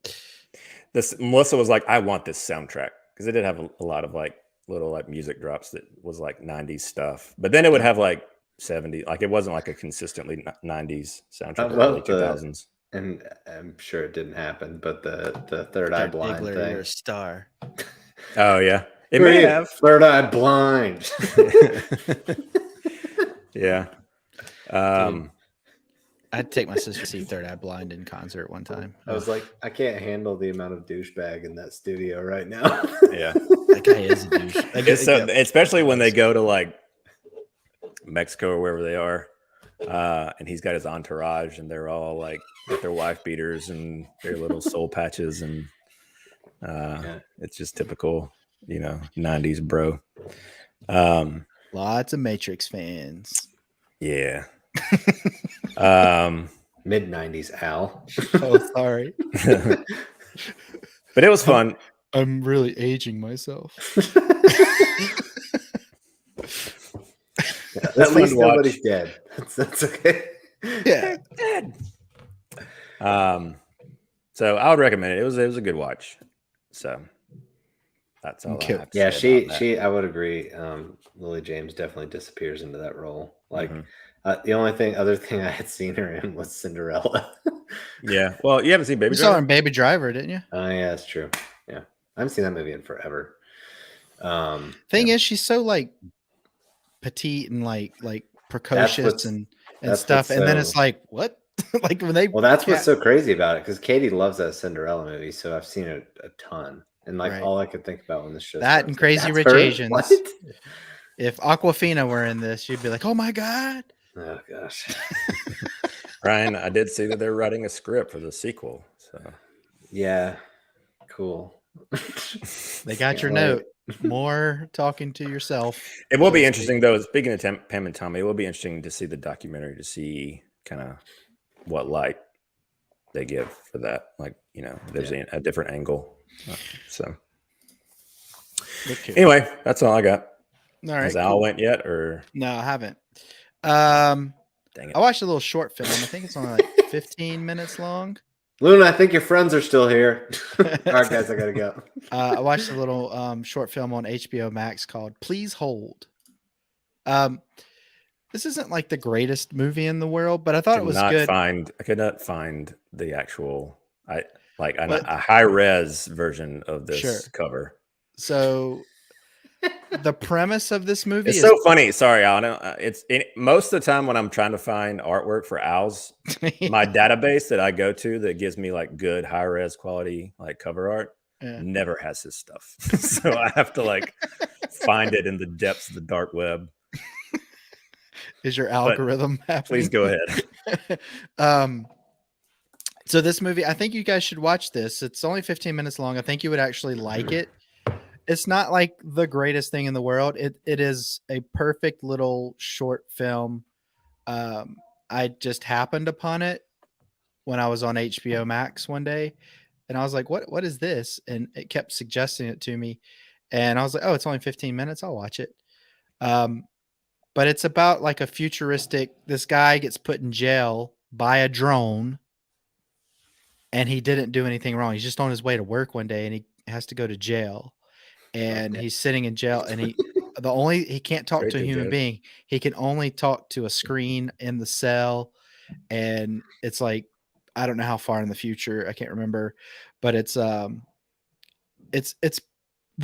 C: This Melissa was like, I want this soundtrack because it did have a lot of like little like music drops that was like 90s stuff, but then it would have like 70, like it wasn't like a consistently 90s soundtrack, early 2000s.
B: And I'm sure it didn't happen, but the Third Eye Blind
A: Diggler,
B: thing.
A: you're a star.
C: Oh yeah, it may have
B: Third Eye Blind.
C: Yeah.
A: Dude, I'd take my sister to see Third Eye Blind in concert one time.
B: I was like, I can't handle the amount of douchebag in that studio right now.
C: Yeah,
A: that guy is a douche.
C: it's so, especially when they go to like Mexico or wherever they are, and he's got his entourage, and they're all like with their wife beaters and their little soul patches, and it's just typical, 90s bro.
A: Lots of Matrix fans.
C: Yeah.
B: Mid-90s Al.
A: Oh, sorry.
C: But it was fun.
A: I'm really aging myself.
B: At least nobody's dead. That's okay.
A: Yeah.
C: Dead. So I would recommend it. It was a good watch. So that's all.
A: Okay.
C: I have to
B: Yeah,
C: say about
B: she I would agree. Lily James definitely disappears into that role. Like the only other thing I had seen her in was Cinderella.
C: Yeah. Well, you haven't seen Baby
A: You
C: Driver?
A: saw her in Baby Driver, didn't you?
B: Oh yeah, that's true. Yeah. I haven't seen that movie in forever.
A: Thing is, she's so like petite and like precocious and stuff. And then it's like, what? Like when they
B: that's what's so crazy about it, because Katie loves that Cinderella movie, so I've seen it a ton. And like all I could think about when this show
A: that and Crazy Rich Asians. What? If Aquafina were in this, you'd be like, oh my God.
B: Oh gosh.
C: Ryan, I did see that they're writing a script for the sequel. So
B: yeah. Cool.
A: They got your note. More talking to yourself.
C: It will be interesting though. Speaking of Pam and Tommy, it will be interesting to see the documentary, to see kind of what light they give for that. Like, there's a different angle. So anyway, that's all I got.
A: All right.
C: Has Al went yet, or
A: no? I haven't.
C: Dang it.
A: I watched a little short film. I think it's only like 15 minutes long.
B: Luna, I think your friends are still here. All right, guys, I gotta go.
A: I watched a little short film on HBO Max called "Please Hold." This isn't like the greatest movie in the world, but I thought it was good.
C: I could not find the actual a high res version of this cover.
A: So the premise of this movie
C: is so funny. Sorry, Al. Most of the time when I'm trying to find artwork for Al's, my database that I go to that gives me like good high res quality like cover art never has his stuff. So I have to like find it in the depths of the dark web.
A: Is your algorithm happening?
C: Please go ahead.
A: So this movie, I think you guys should watch this. It's only 15 minutes long. I think you would actually like it. It's not like the greatest thing in the world. It is a perfect little short film. I just happened upon it when I was on HBO Max one day, and I was like, what is this? And it kept suggesting it to me. And I was like, oh, it's only 15 minutes. I'll watch it. But it's about like a futuristic, this guy gets put in jail by a drone and he didn't do anything wrong. He's just on his way to work one day and he has to go to jail, and he's sitting in jail, and he can't talk to a human being. He can only talk to a screen in the cell. And it's like, I don't know how far in the future, I can't remember, but it's the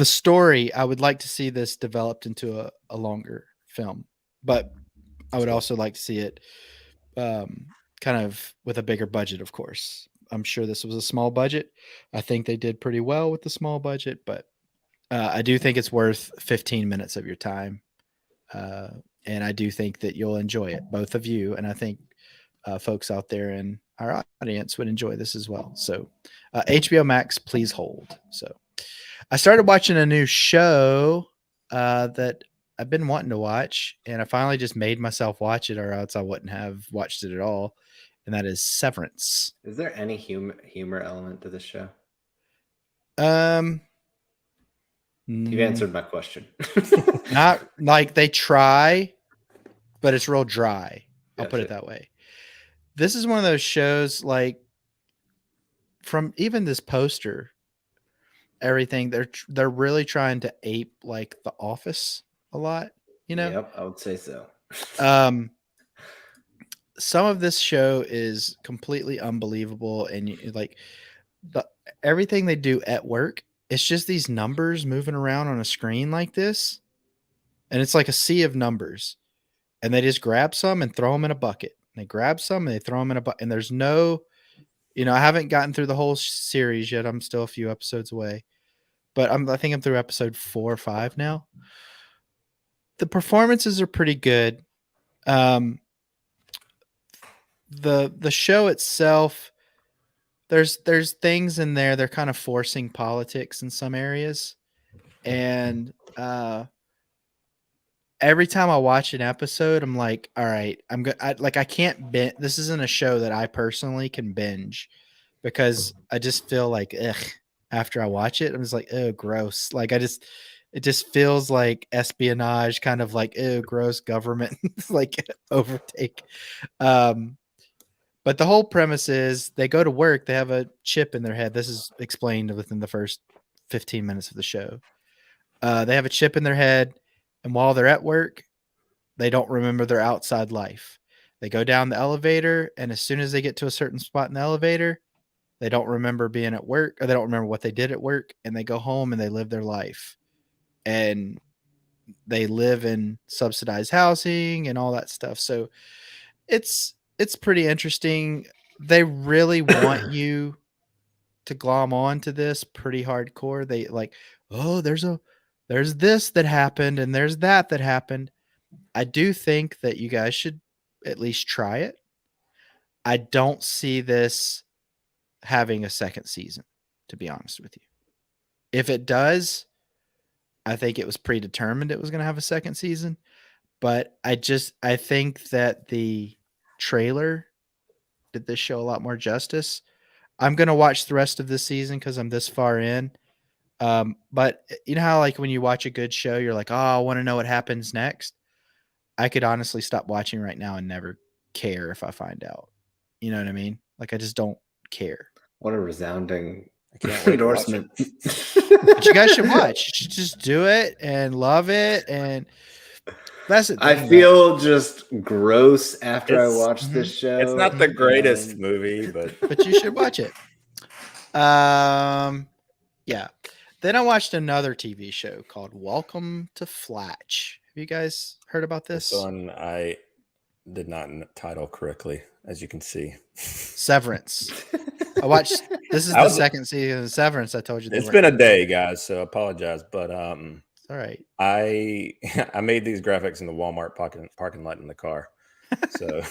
A: story. I would like to see this developed into a longer film, but I would also like to see it kind of with a bigger budget, of course. I'm sure this was a small budget. I think they did pretty well with the small budget, but I do think it's worth 15 minutes of your time. And I do think that you'll enjoy it, both of you. And I think folks out there in our audience would enjoy this as well. So HBO Max, please hold. So I started watching a new show that I've been wanting to watch, and I finally just made myself watch it, or else I wouldn't have watched it at all. And that is Severance.
B: Is there any humor element to this show? You've answered my question.
A: Not like they try, but it's real dry. I'll put it
B: Gotcha.
A: that way. This is one of those shows, like, from even this poster, everything, they're really trying to ape like The Office a lot, you know?
B: Yep, I would say so.
A: Some of this show is completely unbelievable, and like everything they do at work, it's just these numbers moving around on a screen like this, and it's like a sea of numbers, and they just grab some and throw them in a bucket. And they grab some and they throw them in a bucket, and there's no, I haven't gotten through the whole series yet. I'm still a few episodes away, but I think I'm through episode 4 or 5 now. The performances are pretty good. The show itself, there's things in there, they're kind of forcing politics in some areas, and every time I watch an episode, I'm like, all right, I can't binge. This isn't a show that I personally can binge, because I just feel like, ugh, after I watch it, I'm just like, oh, gross. Like, it just feels like espionage, kind of like, oh, gross government, like overtake. But the whole premise is they go to work, they have a chip in their head. This is explained within the first 15 minutes of the show. They have a chip in their head, and while they're at work, they don't remember their outside life. They go down the elevator, and as soon as they get to a certain spot in the elevator, they don't remember being at work, or they don't remember what they did at work, and they go home and they live their life. And they live in subsidized housing and all that stuff. So it's pretty interesting. They really want you to glom on to this pretty hardcore. They like, oh, there's this that happened, and there's that happened. I do think that you guys should at least try it. I don't see this having a second season, to be honest with you. If it does, I think it was predetermined it was going to have a second season. But I think that the trailer did this show a lot more justice. I'm going to watch the rest of this season because I'm this far in. But you know how, like, when you watch a good show, you're like, oh, I want to know what happens next. I could honestly stop watching right now and never care if I find out. You know what I mean? Like, I just don't care.
B: What a resounding
C: endorsement.
A: But you guys should watch. You should just do it and love it. And that's it.
B: I feel just gross after I watch this show.
C: It's not the greatest movie,
A: but you should watch it. Yeah. Then I watched another TV show called Welcome to Flatch. Have you guys heard about this?
C: This one I did not title correctly, as you can see.
A: Severance. I watched. This is the second season of Severance. I told you.
C: It's been a day, guys, so I apologize, but
A: it's all right.
C: I made these graphics in the Walmart parking lot in the car, so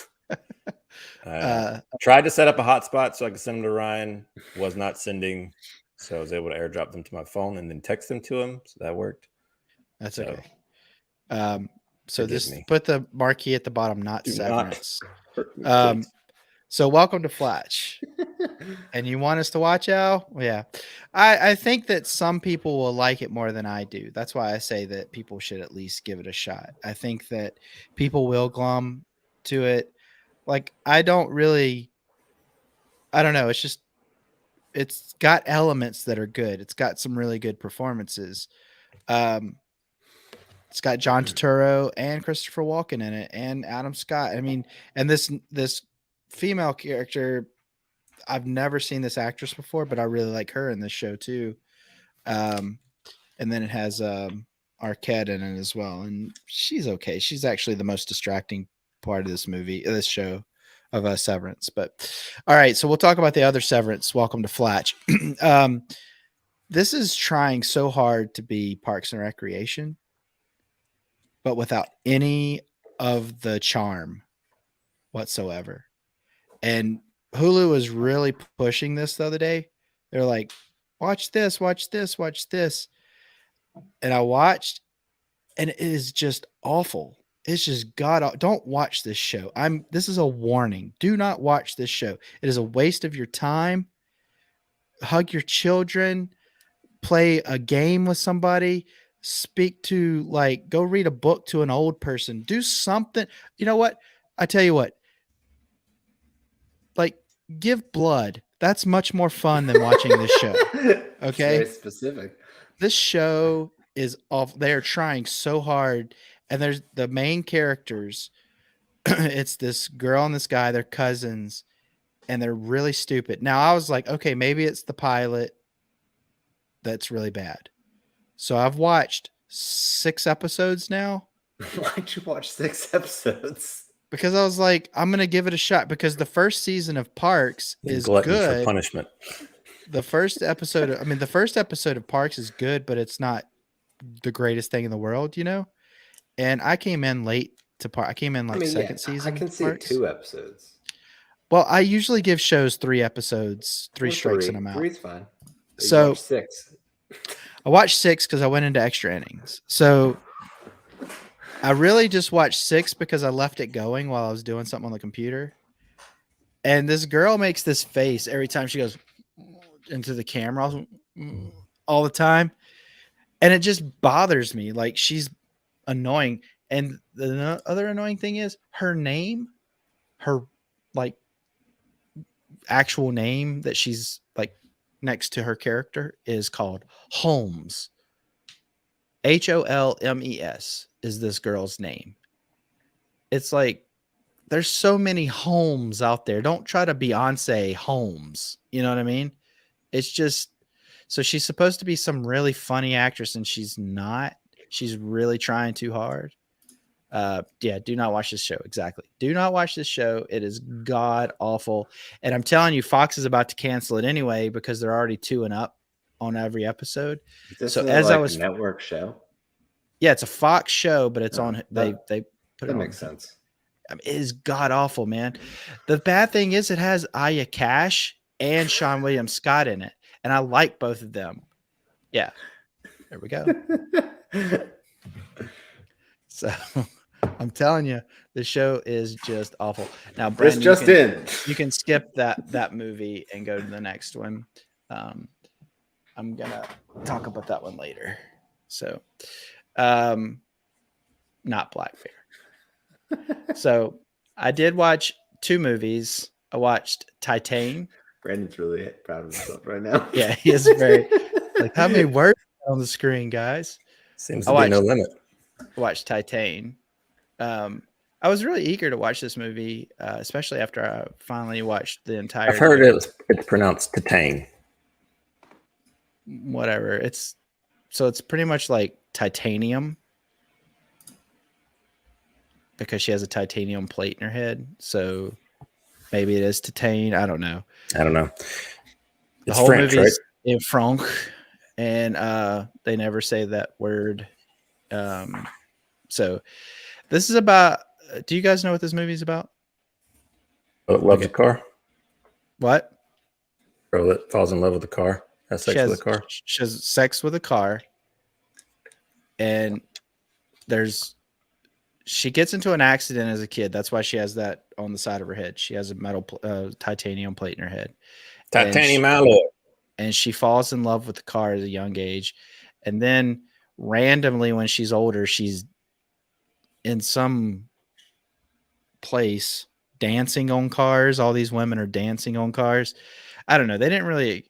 C: tried to set up a hotspot so I could send them to Ryan. Was not sending, so I was able to airdrop them to my phone and then text them to him. So that worked.
A: That's okay. So just put the marquee at the bottom, not Severance. So welcome to Flatch. And you want us to watch, Al? Yeah. I think that some people will like it more than I do. That's why I say that people should at least give it a shot. I think that people will glom to it. Like, I don't know. It's got elements that are good. It's got some really good performances. It's got John Turturro and Christopher Walken in it, and Adam Scott. I mean, and this female character, I've never seen this actress before, but I really like her in this show too. And then it has Arquette in it as well, and she's okay. She's actually the most distracting part of this show of Severance. But all right, so we'll talk about the other Severance. Welcome to Flatch. This is trying so hard to be Parks and Recreation, but without any of the charm whatsoever. And Hulu was really pushing this the other day. They're like, watch this, watch this, watch this. And I watched, and it is just awful. It's just don't watch this show. This is a warning. Do not watch this show. It is a waste of your time. Hug your children. play a game with somebody, speak to like go read a book to an old person, do something. You know what? I tell you what, like give blood. That's much more fun than watching this show.
B: It's very
A: Okay.
B: specific.
A: This show is off. They are trying so hard. And there's the main characters. It's this girl and this guy, they're cousins, and they're really stupid. Now I was like, okay, maybe it's the pilot that's really bad. So I've watched 6 episodes now
B: Why'd you watch 6 episodes?
A: because I was like, I'm gonna give it a shot because the first season of Parks
C: The
A: is
C: glutton for
A: good.
C: punishment.
A: The first episode of Parks is good, but it's not the greatest thing in the world, you know? And I came in late to Park. I came in like second season.
B: I can see
A: Parks.
B: 2 episodes.
A: Well, I usually give shows 3 episodes, 3
B: Or
A: strikes
B: 3.
A: and I'm out.
B: 3's fine. You
A: So
B: watch 6.
A: I watched 6 because I went into extra innings. So I really just watched 6 because I left it going while I was doing something on the computer. And this girl makes this face every time she goes into the camera all the time. And it just bothers me. Like she's annoying. And the other annoying thing is her name, her like actual name that she's like next to her character is called Holmes. Holmes is this girl's name. It's like there's so many Holmes out there. Don't try to Beyonce Holmes. You know what I mean? It's just so she's supposed to be some really funny actress and she's not. She's really trying too hard. Yeah, do not watch this show. Exactly. Do not watch this show. It is god awful. And I'm telling you, Fox is about to cancel it anyway because they're already 2 and up on every episode.
B: Is this
A: So
B: a,
A: as
B: like,
A: I was,
B: network show?
A: yeah, it's a Fox show, but it's on. They put
B: That
A: it on.
B: makes sense.
A: I mean, it is god awful, man. The bad thing is it has Aya Cash and Sean William Scott in it, and I like both of them. Yeah, there we go. So I'm telling you, the show is just awful. Now, Brandon, you can skip that movie and go to the next one. I'm gonna talk about that one later. So, not Black Bear. So I did watch 2 movies. I watched Titane.
B: Brandon's really proud of himself right now.
A: Yeah, he is very like how many words on the screen, guys?
C: Seems to be no limit.
A: I watched Titane. I was really eager to watch this movie, especially after I finally watched the entire.
C: I've heard it's pronounced Titane.
A: Whatever. It's pretty much like titanium because she has a titanium plate in her head. So maybe it is Titane. I don't know.
C: The
A: whole
C: French,
A: movie's
C: right?
A: in Franc, and they never say that word. So this is about. Do you guys know what this movie is about?
C: Oh, loves a car.
A: What?
C: Girl that falls in love with a car. Has sex with a car.
A: She has sex with a car, and she gets into an accident as a kid. That's why she has that on the side of her head. She has a metal titanium plate in her head.
C: Titanium alloy.
A: And she falls in love with the car at a young age. And then randomly when she's older, she's in some place dancing on cars. All these women are dancing on cars. I don't know. They didn't really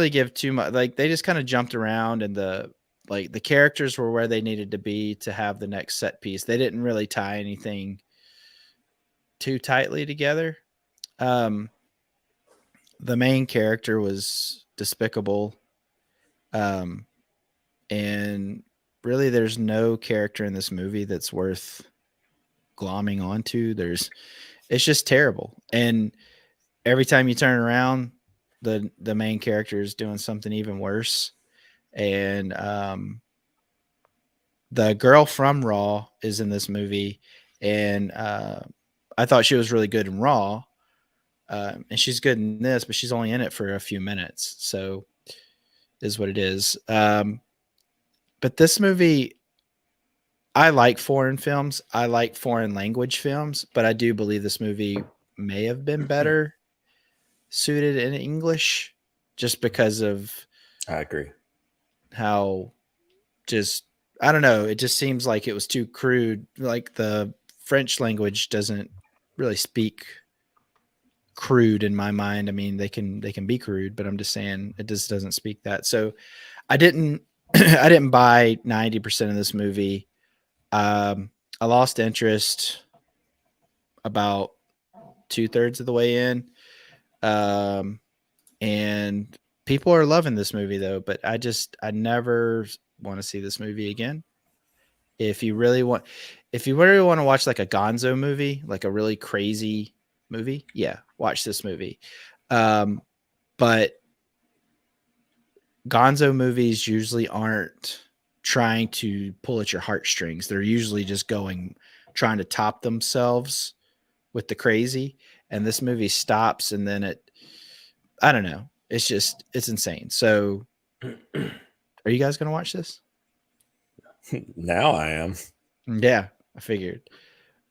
A: give too much. Like they just kind of jumped around and the characters were where they needed to be to have the next set piece. They didn't really tie anything too tightly together. The main character was despicable. And really there's no character in this movie that's worth glomming onto. It's just terrible. And every time you turn around, the main character is doing something even worse. And the girl from Raw is in this movie, and I thought she was really good in Raw, and she's good in this, but she's only in it for a few minutes, so is what it is. But this movie, I like foreign films, I like foreign language films, but I do believe this movie may have been better suited in English, just because of
C: I agree.
A: how just I don't know. It just seems like it was too crude. Like the French language doesn't really speak crude in my mind. I mean, they can be crude, but I'm just saying it just doesn't speak that. So I didn't I didn't buy 90% of this movie. I lost interest about 2/3 of the way in. And people are loving this movie though, but I never want to see this movie again. If you really want to watch like a gonzo movie, like a really crazy movie, yeah, watch this movie. But gonzo movies usually aren't trying to pull at your heartstrings. They're usually just trying to top themselves with the crazy. And this movie stops and then I don't know. It's insane. So are you guys going to watch this?
C: Now I am.
A: Yeah, I figured.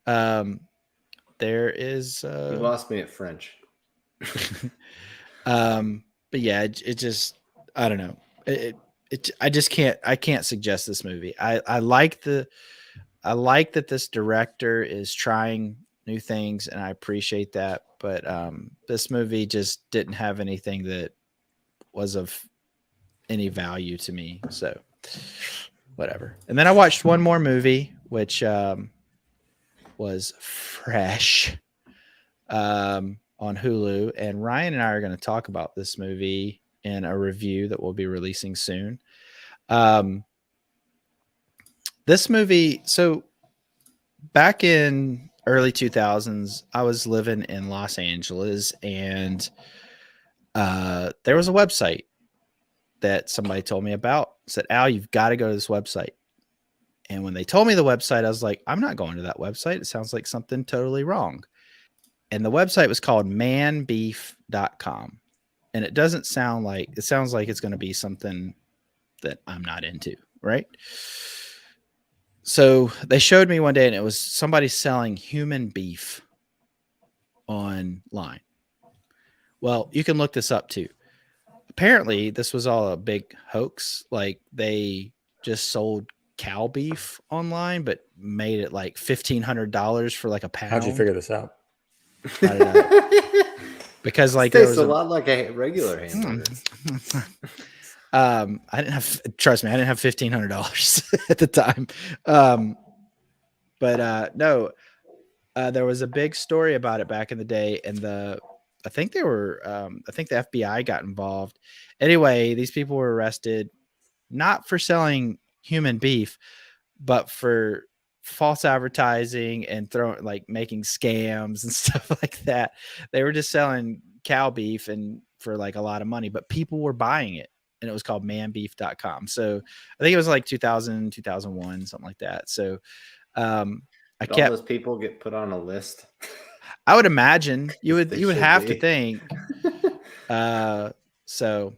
A: There is
B: You lost me at French.
A: But yeah, it just I don't know. I can't suggest this movie. I like that this director is trying new things and I appreciate that, but this movie just didn't have anything that was of any value to me. So whatever. And then I watched one more movie, which was Fresh on Hulu. And Ryan and I are going to talk about this movie in a review that we'll be releasing soon. This movie, so back in early 2000s, I was living in Los Angeles, and there was a website that somebody told me about. Said, Al, you've got to go to this website. And when they told me the website, I was like, I'm not going to that website. It sounds like something totally wrong. And the website was called manbeef.com. And it sounds like it's going to be something that I'm not into, right? So they showed me one day and it was somebody selling human beef online. Well, you can look this up too. Apparently, this was all a big hoax. Like they just sold cow beef online, but made it like $1,500 for like a pound.
C: How'd you figure this out?
A: I don't know. Because like
B: it tastes a lot like a regular hamburger.
A: I didn't have $1,500 at the time. No, there was a big story about it back in the day, and I think the FBI got involved. Anyway, these people were arrested not for selling human beef, but for false advertising and making scams and stuff like that. They were just selling cow beef and for like a lot of money, but people were buying it, and it was called manbeef.com. So I think it was like 2000, 2001, something like that. So all those
B: people get put on a list.
A: I would imagine you would have to think. So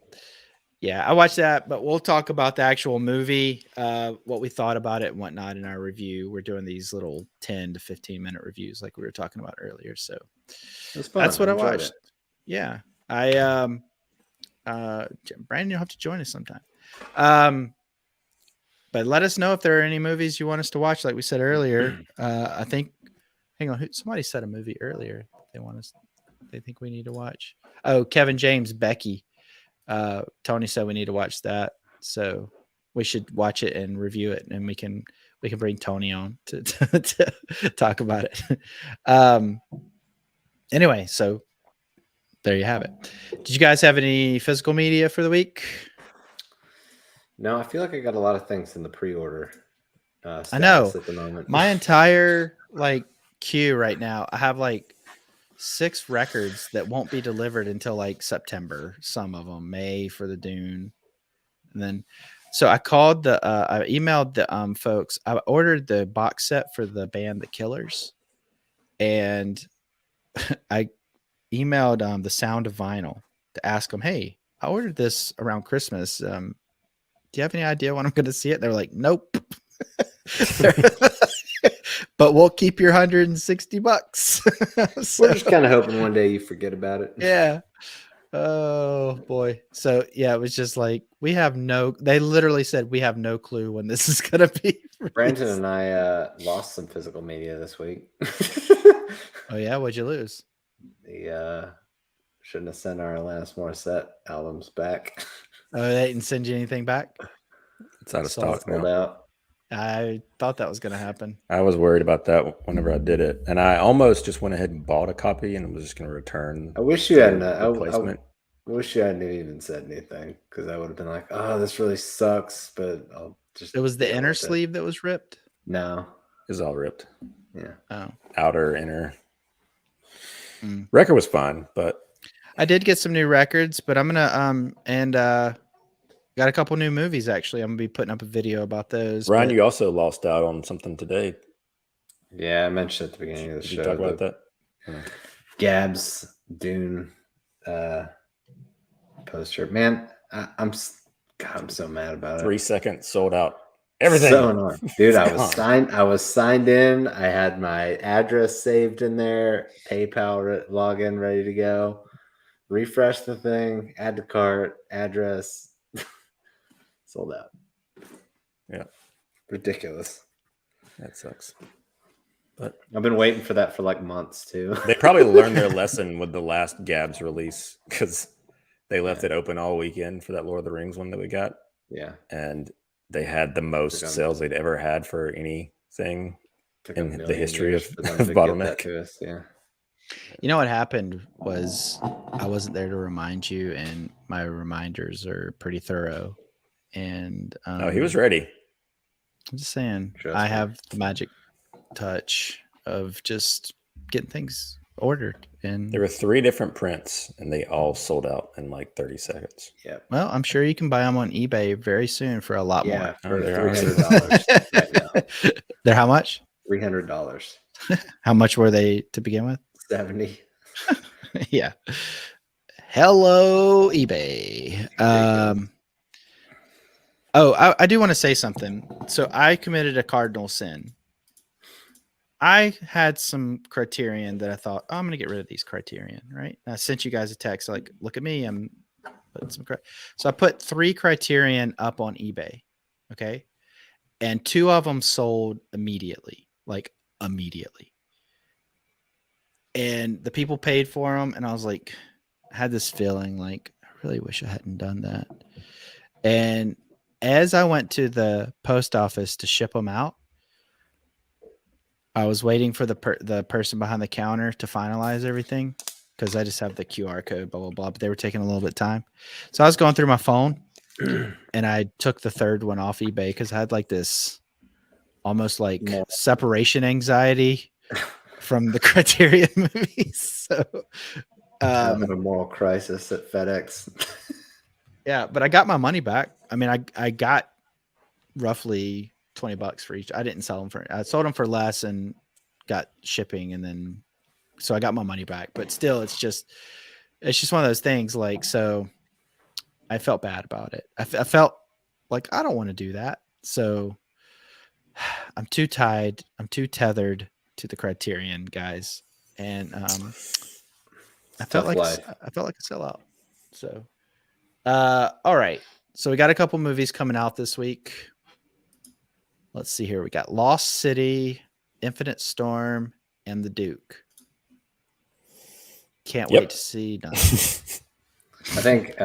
A: yeah, I watched that, but we'll talk about the actual movie, what we thought about it and whatnot in our review. We're doing these little 10 to 15 minute reviews like we were talking about earlier. So that's what I watched. Yeah. Brandon, you'll have to join us sometime. But let us know if there are any movies you want us to watch. Like we said earlier, I think, hang on, somebody said a movie earlier they think we need to watch. Oh, Kevin James, Becky. Tony said we need to watch that, so we should watch it and review it, and we can bring Tony on to talk about it. Anyway, so there you have it. Did you guys have any physical media for the week?
B: No, I feel like I got a lot of things in the pre-order.
A: I know.
B: At the moment.
A: My entire queue right now, I have 6 records that won't be delivered until September. Some of them May for the Dune, and then so I called I emailed the folks. I ordered the box set for the band The Killers, and I emailed the Sound of Vinyl to ask them, hey, I ordered this around Christmas. Do you have any idea when I'm going to see it? They're like, nope. But we'll keep your $160.
B: We're just kind of hoping one day you forget about it.
A: Yeah. Oh boy. So yeah, it was just like they literally said we have no clue when this is gonna be
B: Brandon
A: released.
B: and I lost some physical media this week.
A: Oh yeah, what'd you lose?
B: The shouldn't have sent our Alanis Morissette albums back.
A: Oh, they didn't send you anything back?
C: It's out of
A: Sold.
C: stock
B: Sold
C: now.
B: out.
A: I thought that was gonna happen.
C: I was worried about that whenever I did it, and I almost just went ahead and bought a copy and was just going to return.
B: I wish you
C: for
B: hadn't.
C: replacement.
B: I wish you hadn't even said anything because I would have been like, "Oh, this really sucks," but I'll just.
A: It was the
B: deal
A: inner
B: with it.
A: sleeve that was ripped.
B: No.
C: It was all ripped.
B: Yeah.
A: Oh.
C: Outer, inner.
A: Mm.
C: Record was fine, but
A: I did get some new records, but I'm gonna got a couple new movies actually. I'm gonna be putting up a video about those.
C: Ryan,
A: but
C: you also lost out on something today.
B: Yeah, I mentioned at the beginning of the
C: Did
B: show.
C: you talk about that?
B: Gab's Dune poster. Man, I'm so mad about
C: 3
B: it.
C: seconds sold out. Everything.
B: So annoying. Dude, I
C: gone.
B: was signed in. I had my address saved in there, PayPal login ready to go. Refresh the thing, add to cart, address. Sold out.
C: Yeah.
B: Ridiculous.
C: That sucks. But
B: I've been waiting for that for like months too.
C: they probably learned their lesson with the last Gab's release because they left it open all weekend for that Lord of the Rings one that we got.
B: Yeah.
C: And they had the most sales they'd ever had for anything in the history of Bottleneck.
B: Yeah.
A: You know what happened was I wasn't there to remind you, and my reminders are pretty thorough. And
C: Oh, he was ready.
A: I'm just saying,
B: Trust
A: I
B: me.
A: have the magic touch of just getting things ordered. And
C: There were 3 different prints, and they all sold out in like 30 seconds.
B: Yeah.
A: well, I'm sure you can buy them on eBay very soon for a lot
B: Yeah,
C: Oh,
B: for
C: there are.
B: $300 right now.
A: They're how much?
B: $300.
A: How much were they to begin with?
B: 70.
A: Yeah. Hello, eBay. I do want to say something. So I committed a cardinal sin. I had some criterion that I thought, oh, I'm going to get rid of these criterion, right? And I sent you guys a text like, look at me. I'm putting some. So I put 3 criterion up on eBay. Okay. And 2 of them sold immediately, like immediately. And the people paid for them. And I was like, I had this feeling like, I really wish I hadn't done that. And as I went to the post office to ship them out, I was waiting for the person behind the counter to finalize everything because I just have the QR code, blah, blah, blah. But they were taking a little bit of time. So I was going through my phone and I took the 3rd one off eBay because I had like this almost like separation anxiety from the Criterion movies. So
B: having a moral crisis at FedEx.
A: Yeah, but I got my money back. I mean, I got roughly $20 for each. I didn't sell them I sold them for less and got shipping, and then so I got my money back. But still, it's just one of those things. Like, so I felt bad about it. I felt like I don't want to do that. So I'm too tied. I'm too tethered to the Criterion guys, and I felt like a sellout. So, all right. So we got a couple movies coming out this week. Let's see here. We got Lost City, Infinite Storm, and The Duke. Can't wait to see.
B: I think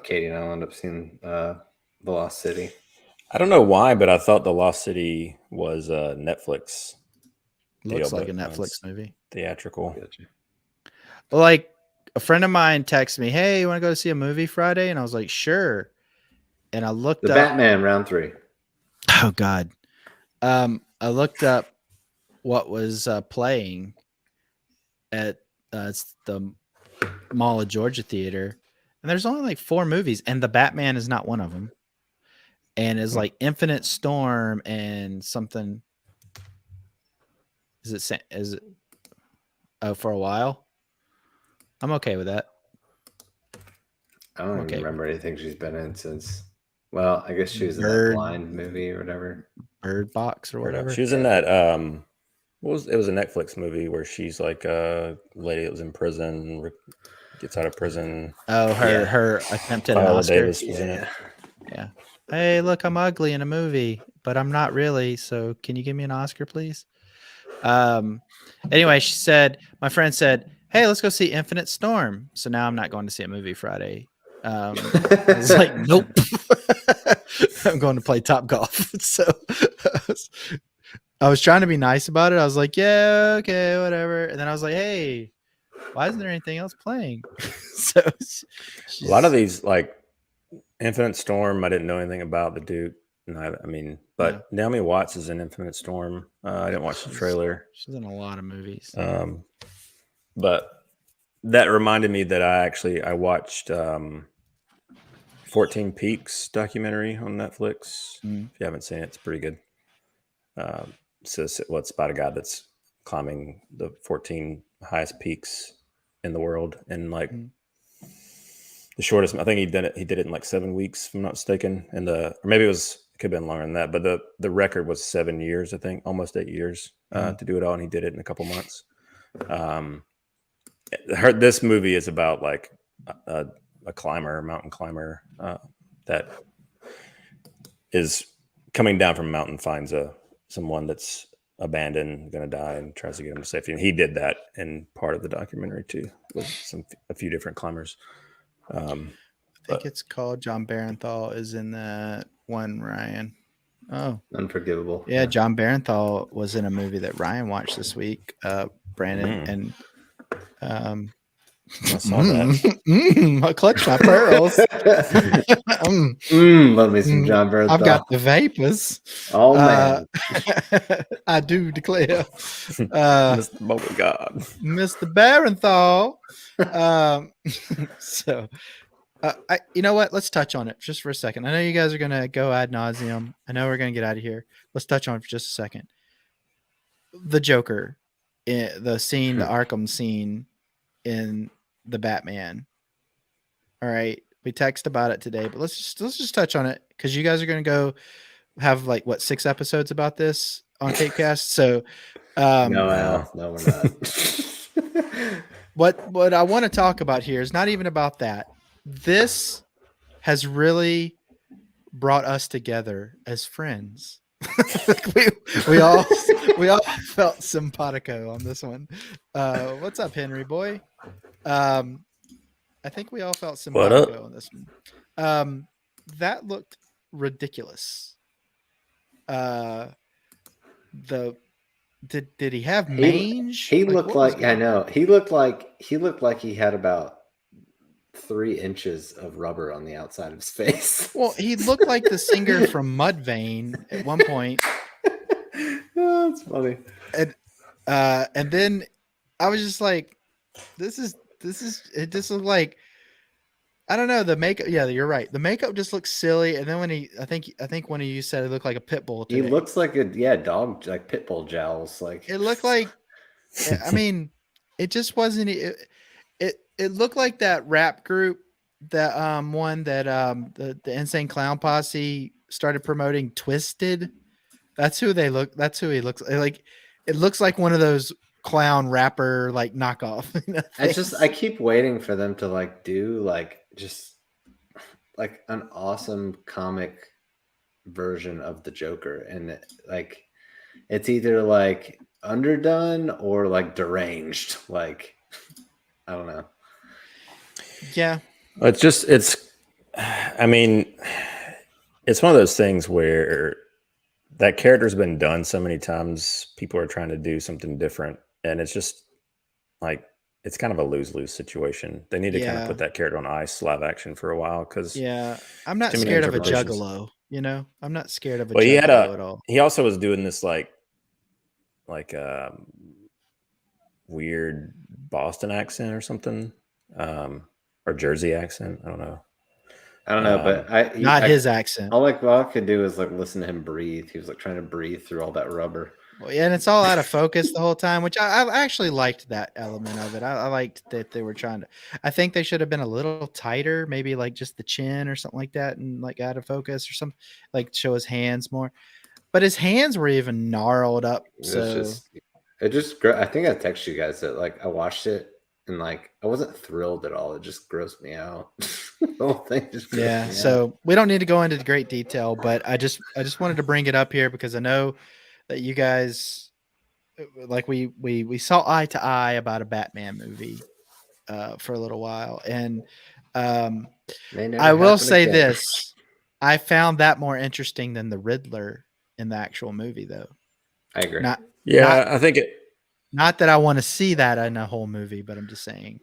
B: Katie and I'll end up seeing The Lost City.
C: I don't know why, but I thought The Lost City was Netflix.
A: Looks like a Netflix movie.
C: Theatrical.
A: Well, like a friend of mine texted me, "Hey, you want to go see a movie Friday?" And I was like, "Sure." And I looked up
B: Batman round 3.
A: Oh God. I looked up what was playing at the Mall of Georgia Theater, and there's only like 4 movies, and the Batman is not one of them. And it's like Infinite Storm and something. Is it? Oh, for a while. I'm okay with that.
B: I don't even remember anything she's been in since. Well, I guess she was in that Blind movie or whatever.
A: Bird Box or whatever.
C: She was in that. It was a Netflix movie where she's like a lady that was in prison. gets out of prison.
A: Oh,
B: Yeah.
A: her attempt at an
C: Viola
A: Oscar.
C: Davis was in it.
A: Yeah. Hey, look, I'm ugly in a movie, but I'm not really. So can you give me an Oscar, please? Anyway, she said, my friend said, hey, let's go see Infinite Storm. So now I'm not going to see a movie Friday. I was like, nope. I'm going to play Top Golf. So I was trying to be nice about it. I was like, yeah, okay, whatever. And then I was like, hey, why isn't there anything else playing? So
C: A lot of these, like Infinite Storm, I didn't know anything about the Duke. I mean, but Naomi Watts is in Infinite Storm. I didn't watch the trailer.
A: She's in a lot of movies.
C: But that reminded me that I watched 14 Peaks documentary on Netflix. If you haven't seen it, it's pretty good. So it's about a guy that's climbing the 14 highest peaks in the world, and like the shortest. I think he did it in like 7 weeks, if I'm not mistaken. And or maybe it could have been longer than that, but the record was 7 years, I think, almost 8 years to do it all, and he did it in a couple months. This movie is about like a mountain climber that is coming down from a mountain, finds someone that's abandoned, going to die, and tries to get him to safety. And he did that in part of the documentary too, with a few different climbers.
A: I think it's called John Barenthal is in that one, Ryan. Oh,
B: Unforgivable.
A: Yeah, John Barenthal was in a movie that Ryan watched this week. Brandon and
C: I saw that.
A: I clutch my pearls.
B: Love me some John Barenthal.
A: I've got the vapors.
B: Oh man,
A: I do declare,
C: Mr. Beauregard,
A: Mr. Barenthal. So, you know what? Let's touch on it just for a second. I know you guys are gonna go ad nauseum. I know we're gonna get out of here. Let's touch on it for just a second. The Joker, the scene, the Arkham scene in the Batman. All right, we text about it today, but let's just touch on it because you guys are going to go have like 6 episodes about this on CapeCast. So
B: no, we're not.
A: what I want to talk about here is not even about that. This has really brought us together as friends. we all felt simpatico on this one. What's up, Henry boy? I think we all felt simpatico on this one. That looked ridiculous. Did he have mange?
B: He looked like I know. He looked like he had about 3 inches of rubber on the outside of his face.
A: Well, he looked like the singer from Mudvayne at one point.
B: Oh, that's funny.
A: And then I was just like, this is it just looked like, I don't know, the makeup. Yeah, you're right. The makeup just looks silly. And then when I think one of you said it looked like a pit bull today.
B: He looks like a dog, like pit bull jowls. Like
A: it looked like, I mean, it just wasn't. It looked like that rap group that one that the Insane Clown Posse started promoting, Twisted. That's who they look. That's who he looks like. It looks like one of those clown rapper like knockoff.
B: I keep waiting for them to like do like just like an awesome comic version of the Joker, and like it's either like underdone or like deranged. Like I don't know.
C: Yeah, I mean, it's one of those things where that character's been done so many times. People are trying to do something different, and it's just like it's kind of a lose-lose situation. They need to kind of put that character on ice, live action for a while, because
A: I'm not scared of a juggalo. You know, I'm not scared of a juggalo at all.
C: He also was doing this like weird Boston accent or something, or Jersey accent. I don't know,
B: but
A: his accent.
B: All I could do is like listen to him breathe. He was like trying to breathe through all that rubber.
A: Well, yeah, and it's all out of focus the whole time, which I actually liked that element of it. I liked that they were trying to. I think they should have been a little tighter, maybe like just the chin or something like that, and like out of focus or something, like show his hands more. But his hands were even gnarled up.
B: I think I texted you guys that like I watched it and like I wasn't thrilled at all. It just grossed me out. The whole thing just grossed me out.
A: So we don't need to go into great detail, but I just wanted to bring it up here because I know that you guys like we saw eye to eye about a Batman movie for a little while, and
B: May never
A: I will
B: happen
A: say
B: again.
A: this: I found that more interesting than the Riddler in the actual movie, though.
B: I agree.
C: I think it.
A: Not that I want to see that in a whole movie, but I'm just saying.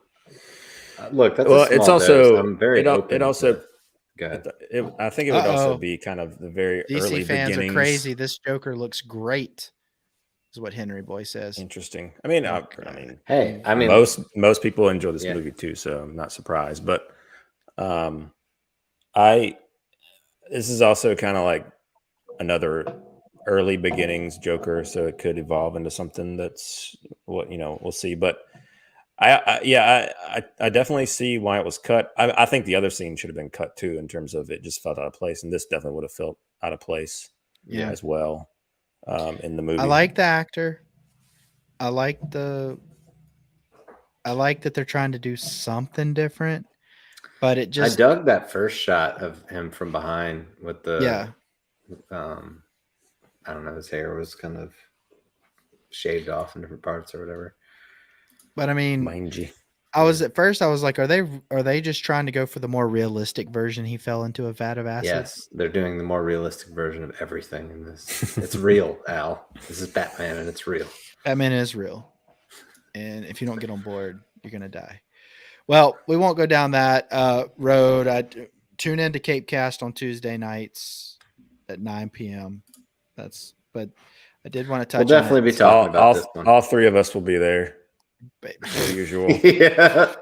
B: Look, that's
C: Well,
B: a small
C: it's also
B: dose. I'm very open.
C: It also.
B: Go ahead.
C: I think it would also be kind of the very early
A: DC fans
C: beginnings.
A: are crazy. This Joker looks great, is what Henry Boy says.
C: Interesting. I mean,
B: hey, I mean,
C: most people enjoy this movie too, so I'm not surprised. But this is also kind of like another early beginnings Joker, so it could evolve into something that's what we'll see. But I definitely see why it was cut. I think the other scene should have been cut too, in terms of it just felt out of place, and this definitely would have felt out of place as well in the movie.
A: I like the actor. I like that they're trying to do something different, but it just
B: I dug that first shot of him from behind with the I don't know, his hair was kind of shaved off in different parts or whatever.
A: But I mean,
C: mangy.
A: I was like, are they just trying to go for the more realistic version? He fell into a vat of acid.
B: Yes, they're doing the more realistic version of everything in this. It's real, Al. This is Batman, and it's real.
A: Batman is real, and if you don't get on board, you're gonna die. Well, we won't go down that road. I tune into Cape Cast on Tuesday nights at 9 p.m. But I did want to touch.
B: We'll definitely be talking about this one.
C: All three of us will be there. As usual.
B: Yeah.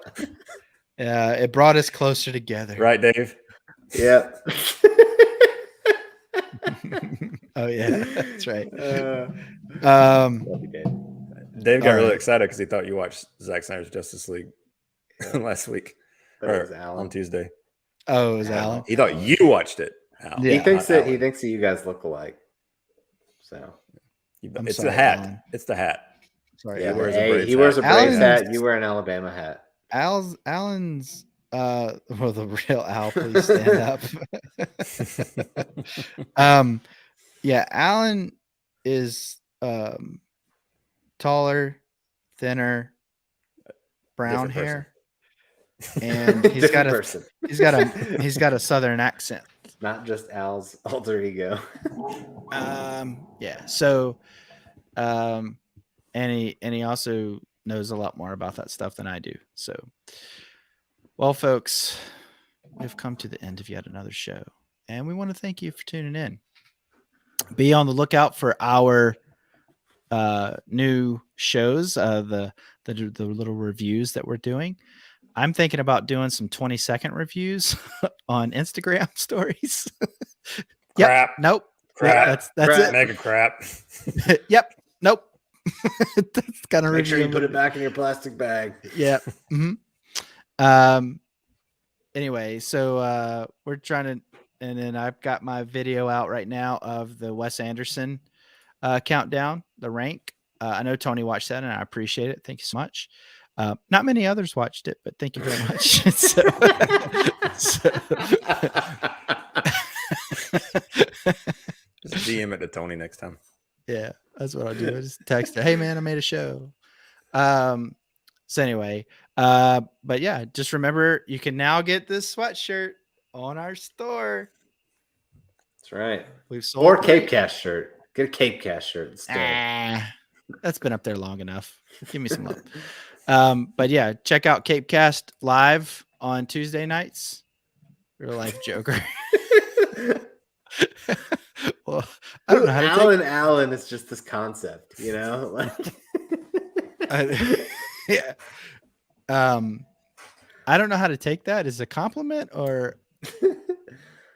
A: It brought us closer together.
C: Right, Dave?
B: Yeah.
A: Oh yeah, that's right.
C: Dave got really excited because he thought you watched Zack Snyder's Justice League last week or on Tuesday.
A: Oh, it was Alan.
C: He thought you watched it. Al.
B: Yeah, he thinks that you guys look alike. So
C: it's the hat. Alan. It's the hat.
A: Sorry,
B: yeah, he wears a Braves hat. You wear an Alabama hat.
A: Alan's well, the real Al, please stand up. Yeah, Alan is taller, thinner, brown hair, and he's got a southern accent.
B: Not just Al's alter ego.
A: Yeah. So, and he also knows a lot more about that stuff than I do. So, well, folks, we've come to the end of yet another show, and we want to thank you for tuning in. Be on the lookout for our new shows, the little reviews that we're doing. I'm thinking about doing some 20-second reviews on Instagram stories.
C: Crap.
A: Yep. Nope.
C: Crap.
A: That's
C: crap.
A: it.
C: Mega crap.
A: Yep. Nope. That's kind of
B: make sure you put it back in your plastic bag.
A: Yeah. Mm-hmm. Anyway, so we're trying to, and then I've got my video out right now of the Wes Anderson countdown, the rank. I know Tony watched that, and I appreciate it. Thank you so much. Not many others watched it, but thank you very much.
C: Just DM it to Tony next time.
A: Yeah, that's what I'll do. I just text her, hey man, I made a show. So anyway, but yeah, just remember you can now get this sweatshirt on our store.
B: That's right.
A: We've sold
B: or Cape Cast shirt. Get a Cape Cast shirt instead.
A: That's been up there long enough. Give me some love. But yeah, check out Cape Cast live on Tuesday nights. Real life Joker. Well, I don't know how to
B: Alan is just this concept, you know? Like
A: yeah. I don't know how to take that as a compliment or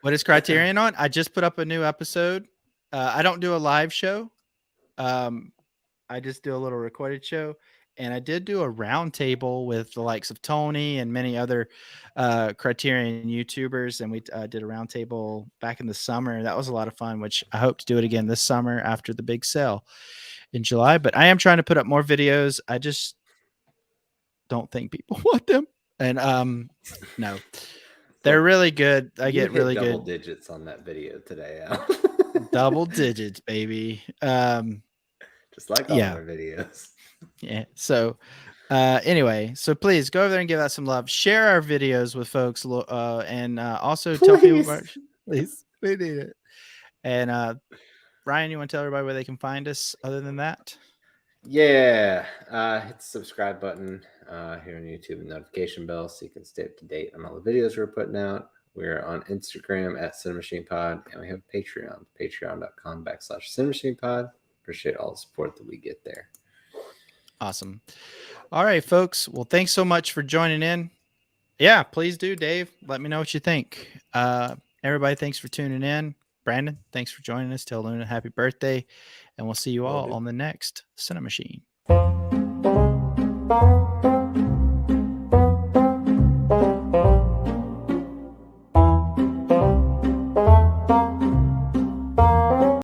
A: what is Criterion on? I just put up a new episode. I don't do a live show. I just do a little recorded show, and I did do a round table with the likes of Tony and many other Criterion YouTubers, and we did a round table back in the summer. That was a lot of fun, which I hope to do it again this summer after the big sale in July. But I am trying to put up more videos. don't think people want them. And no, they're really good. I
B: You
A: get
B: hit
A: really
B: double
A: good
B: digits on that video today, Al.
A: double digits, baby.
B: Just like all
A: Yeah.
B: our videos.
A: Yeah. So anyway, so please go over there and give that some love. Share our videos with folks, and also tell people about. Please, we need it. And Ryan, you want to tell everybody where they can find us? Other than that,
B: Yeah, hit the subscribe button here on YouTube and notification bell so you can stay up to date on all the videos we're putting out. We're on Instagram at CiNEMACHiNEPod, and we have a Patreon, patreon.com/CiNEMACHiNEPod. Appreciate all the support that we get there.
A: awesome. All right, folks. Well, thanks so much for joining in. Yeah, please do, Dave. Let me know what you think. Everybody, thanks for tuning in. Brandon, thanks for joining us. Tell Luna happy birthday. And we'll see you all on the next CiNEMAChine.